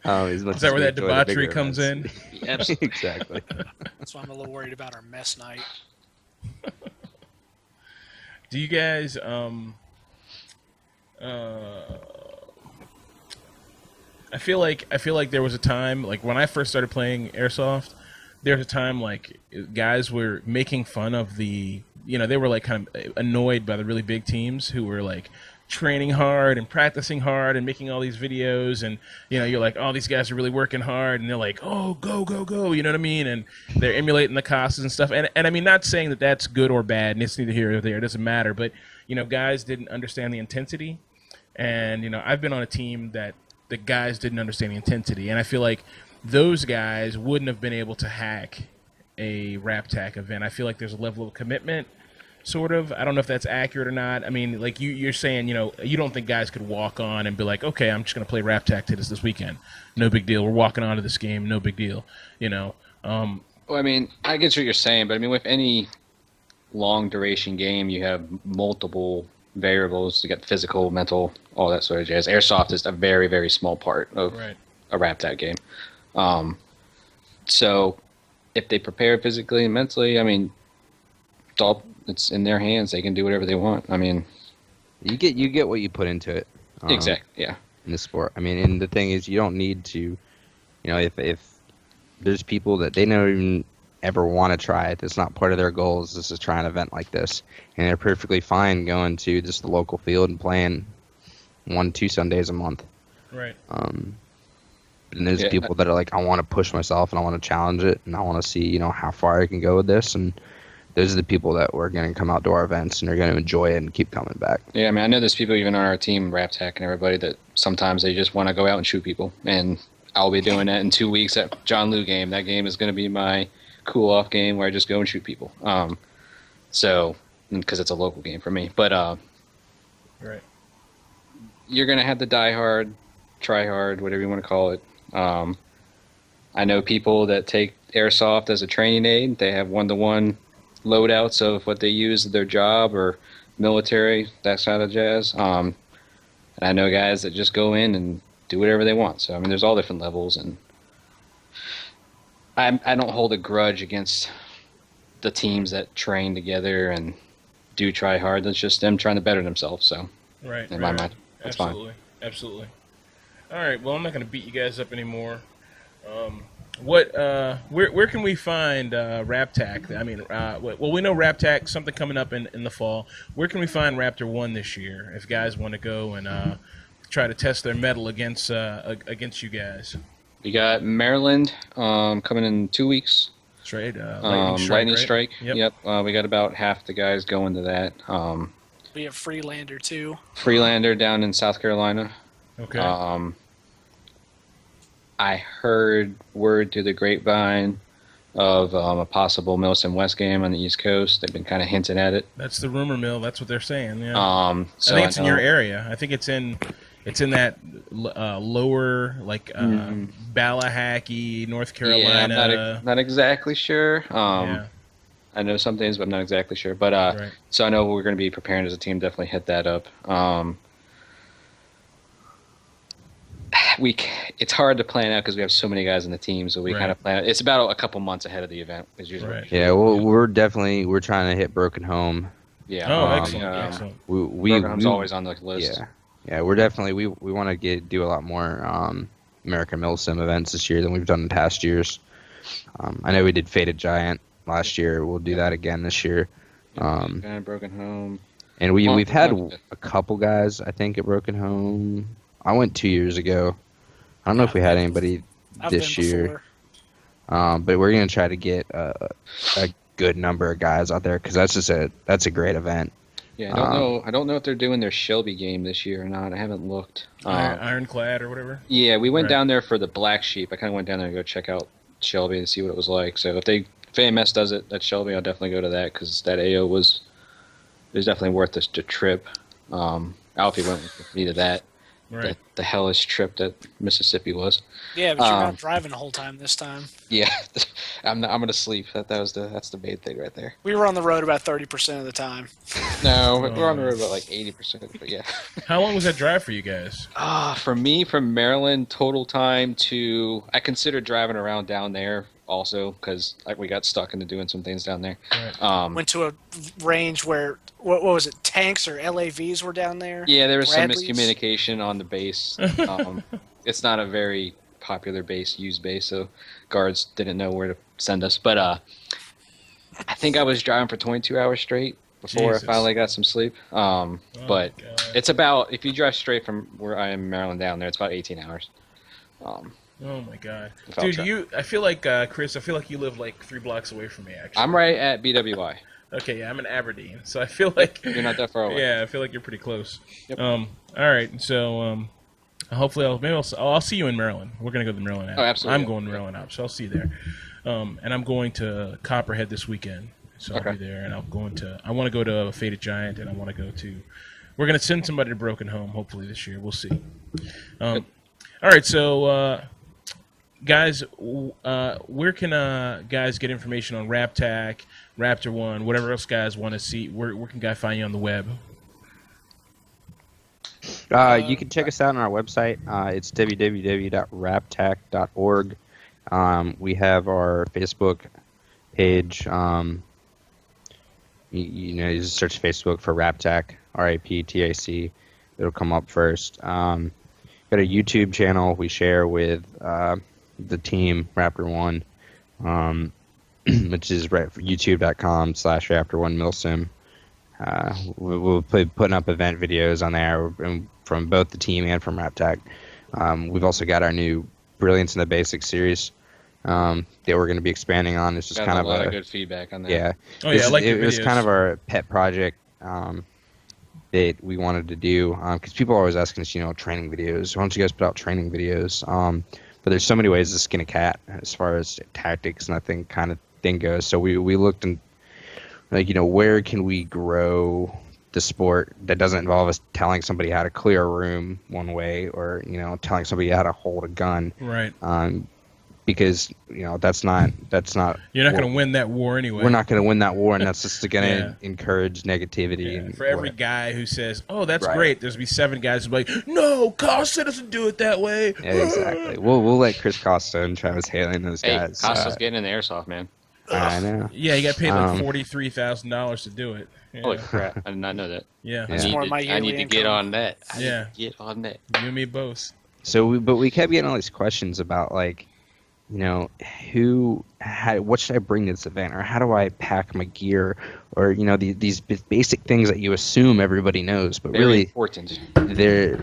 Is that where that debauchery comes in? Absolutely. Exactly. That's why I'm a little worried about our mess night. Do you guys I feel like there was a time, like when I first started playing Airsoft, there was a time like guys were making fun of the, you know, they were like kind of annoyed by the really big teams who were like training hard and practicing hard and making all these videos, and, you know, you're like, oh, these guys are really working hard, and they're like, oh, go, you know what I mean? And they're emulating the causes and stuff. And I mean, not saying that that's good or bad, and it's neither here nor there, it doesn't matter, but, you know, guys didn't understand the intensity. And, you know, I've been on a team that the guys didn't understand the intensity, and I feel like those guys wouldn't have been able to hack a RAPTAC event. I feel like there's a level of commitment, sort of. I don't know if that's accurate or not. I mean, like you're saying, you know, you don't think guys could walk on and be like, okay, I'm just going to play RAPTAC to this weekend. No big deal. We're walking onto this game. No big deal. You know. Well, I mean, I get what you're saying, but I mean, with any long duration game, you have multiple variables. You got physical, mental, all that sort of jazz. Airsoft is a very, very small part of a RAPTAC game. So if they prepare physically and mentally, I mean, it's in their hands. They can do whatever they want. I mean, you get what you put into it. Exactly. Yeah. In the sport. I mean, and the thing is, you don't need to, you know, if there's people that they don't even ever want to try it. It's not part of their goals. This is try an event like this, and they're perfectly fine going to just the local field and playing 1-2 Sundays a month. Right. And there's people that are like, I want to push myself and I want to challenge it and I want to see, how far I can go with this. And those are the people that were going to come out to our events and are going to enjoy it and keep coming back. Yeah, I mean, I know there's people even on our team, RAPTAC and everybody, that sometimes they just want to go out and shoot people. And I'll be doing that in 2 weeks at John Liu game. That game is going to be my cool-off game where I just go and shoot people. So, because it's a local game for me. But right. You're going to have to die hard, try hard, whatever you want to call it. I know people that take Airsoft as a training aid. They have one-to-one loadouts of what they use at their job or military, that side of jazz. And I know guys that just go in and do whatever they want. So, I mean, there's all different levels. And I don't hold a grudge against the teams that train together and do try hard. That's just them trying to better themselves. So, right, in my mind, that's absolutely, fine. Absolutely. All right. Well, I'm not going to beat you guys up anymore. Where can we find RAPTAC? I mean, well, we know RAPTAC, something coming up in the fall. Where can we find Raptor 1 this year if guys want to go and try to test their mettle against you guys? We got Maryland coming in 2 weeks. That's right. Lightning Strike. Yep. We got about half the guys going to that. We have Freelander too. Freelander down in South Carolina. Okay. I heard word through the grapevine of a possible Millicent West game on the East Coast. They've been kind of hinting at it. That's the rumor mill. That's what they're saying. Yeah. So I think it's in your area. I think it's in that lower, like Ballahackee, North Carolina. Yeah, I'm not exactly sure. Yeah. I know some things, but I'm not exactly sure. But Right. So I know we're going to be preparing as a team. Definitely hit that up. It's hard to plan out because we have so many guys in the team, so we Right. kind of plan. It's about a couple months ahead of the event. Is usually Right. Yeah, well, we're trying to hit Broken Home. Yeah. Oh, excellent. Broken Home's always on the list. Yeah, we're definitely we want to do a lot more American Milsim events this year than we've done in past years. I know we did Faded Giant last year. We'll do that again this year. Broken Home. And we've had a couple guys, I think, at Broken Home. I went 2 years ago. I don't know if we had anybody this year. But we're gonna try to get a good number of guys out there because that's a great event. Yeah, I don't know if they're doing their Shelby game this year or not. I haven't looked. Ironclad or whatever. Yeah, we went Right. down there for the Black Sheep. I kind of went down there to go check out Shelby and see what it was like. So if AMS does it at Shelby, I'll definitely go to that because that AO was definitely worth the trip. Alfie went with me to that. Right. The hellish trip that Mississippi was. Yeah, but you're not driving the whole time this time. Yeah, I'm gonna sleep. That's the main thing right there. We were on the road about 30% of the time. No, we're on the road about like 80%. But yeah. How long was that drive for you guys? For me, from Maryland, total time to I considered driving around down there also because we got stuck into doing some things down there. Right. Went to a range where what was it? Tanks or LAVs were down there. Yeah, there was Bradleys? some miscommunication on the base. It's not a very popular base, used base, so guards didn't know where to send us. But I think I was driving for 22 hours straight before Jesus. I finally got some sleep. But God. it's about, if you drive straight from where I am in Maryland down there, it's about 18 hours. Oh my God, Without dude! I feel like Chris. I feel like you live like 3 blocks away from me. Actually, I'm right at BWI. Okay, yeah, I'm in Aberdeen, so I feel like You're not that far away. Yeah, I feel like you're pretty close. Yep. All right, so hopefully I'll see you in Maryland. We're gonna go to the Maryland app. Oh, absolutely. I'm going to Maryland app, so I'll see you there. And I'm going to Copperhead this weekend, so I'll be there. And I want to go to Faded Giant, and I want to go to. We're gonna send somebody to Broken Home hopefully this year. We'll see. All right, so. Guys, where can guys get information on RAPTAC, Raptor 1, whatever else guys want to see? Where can guys find you on the web? You can check us out on our website. It's www.raptac.org. We have our Facebook page. You just search Facebook for RAPTAC, RAPTAC. It'll come up first. Got a YouTube channel we share with the team, Raptor 1. which is right for youtube.com/Raptor1milsim. We'll be putting up event videos on there from both the team and from RAPTAC. We've also got our new Brilliance in the Basics series that we're going to be expanding on. It's just kind of a lot of good feedback on that. Yeah. Oh yeah, I like it was kind of our pet project that we wanted to do because people are always asking us, training videos. Why don't you guys put out training videos? But there's so many ways to skin a cat as far as tactics and that kind of thing goes. So we looked and where can we grow the sport that doesn't involve us telling somebody how to clear a room one way or telling somebody how to hold a gun, right? Because that's not You're not going to win that war anyway. We're not going to win that war, and that's just going to encourage negativity. Yeah. And for every guy who says, "Oh, that's great," there's be 7 guys who be like, "No, Costa doesn't do it that way." Yeah, exactly. We'll let Chris Costa and Travis Haley and those guys. Costa's getting in the airsoft, man. I know. Yeah, you got paid like $43,000 to do it. Yeah. Holy crap! I did not know that. Yeah, That's more of my I need to get on that. Yeah, get on that. You and me both. So, we kept getting all these questions about what should I bring to this event, or how do I pack my gear, or these basic things that you assume everybody knows, but Very really important. They're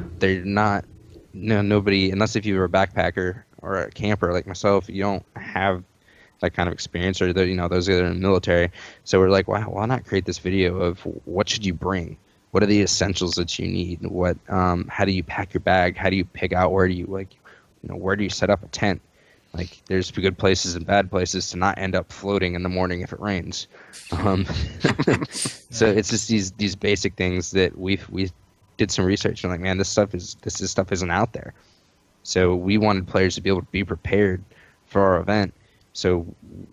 not. Nobody, unless if you're a backpacker or a camper like myself, you don't have that kind of experience, or those that are in the military. So we're like, why not create this video of what should you bring? What are the essentials that you need? What how do you pack your bag? How do you pick out where do you where do you set up a tent? Like, there's good places and bad places to not end up floating in the morning if it rains. So it's just these basic things that we did some research and like, man, this stuff isn't out there. So we wanted players to be able to be prepared for our event. So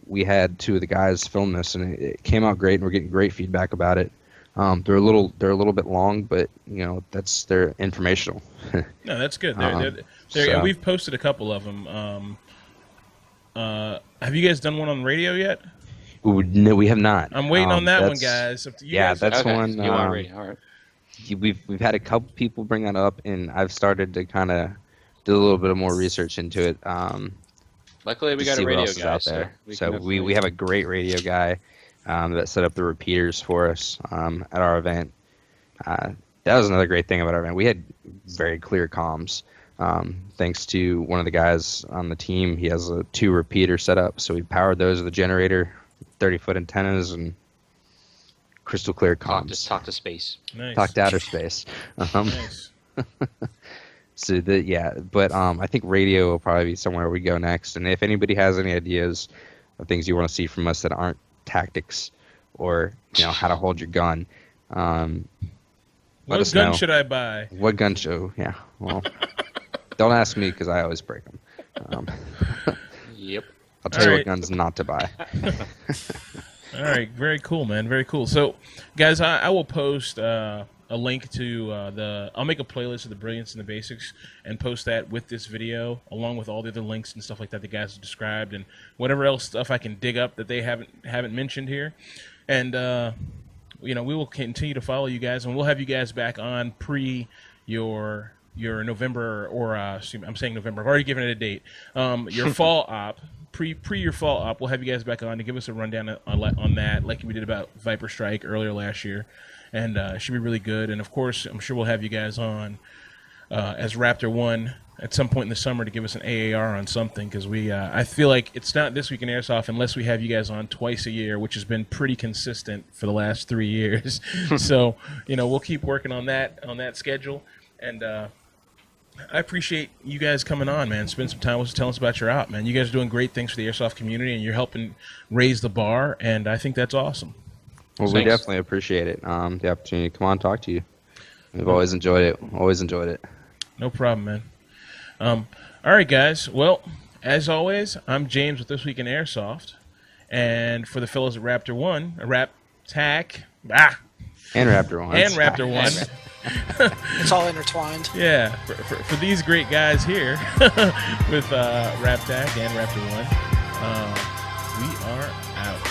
we had 2 of the guys film this, and it came out great, and we're getting great feedback about it. They're a little bit long, but they're informational. No, that's good. And we've posted a couple of them. Have you guys done one on radio yet? No, we have not. I'm waiting on that one, guys. That's one. You want radio? All right. We've had a couple people bring that up, and I've started to kind of do a little bit of more research into it. Luckily, we got a radio guy out there. So we have a great radio guy that set up the repeaters for us at our event. That was another great thing about our event. We had very clear comms. Thanks to one of the guys on the team, he has 2 repeaters set up, so we powered those with a generator, 30-foot antennas, and crystal clear comms. Talk to space. Nice. Talk to outer space. Nice. So but I think radio will probably be somewhere we go next. And if anybody has any ideas of things you want to see from us that aren't tactics or how to hold your gun, let us know. What gun should I buy? What gun show? Yeah. Well, don't ask me because I always break them. Yep. I'll tell you what guns not to buy. All right, very cool, man. Very cool. So, guys, I will post a link to I'll make a playlist of the Brilliance and the Basics and post that with this video, along with all the other links and stuff like that the guys have described, and whatever else stuff I can dig up that they haven't mentioned here. And we will continue to follow you guys, and we'll have you guys back on pre your November, or I'm saying November. I've already given it a date. Your fall op. Pre your fall op, we'll have you guys back on to give us a rundown on that, like we did about Viper Strike earlier last year, and it should be really good. And of course, I'm sure we'll have you guys on as Raptor 1 at some point in the summer to give us an AAR on something, because I feel like it's not This Week in Airsoft unless we have you guys on twice a year, which has been pretty consistent for the last 3 years. So we'll keep working on that schedule, and I appreciate you guys coming on, man. Spend some time with us, telling us about your op, man. You guys are doing great things for the Airsoft community, and you're helping raise the bar, and I think that's awesome. Well, we definitely appreciate it. The opportunity to come on and talk to you. We've always enjoyed it. Always enjoyed it. No problem, man. All right, guys. Well, as always, I'm James with This Week in Airsoft, and for the fellows at Raptor 1, RAPTAC, and Raptor 1. And Raptor 1. It's all intertwined. Yeah, for these great guys here with RAPTAC and Raptor 1, we are out.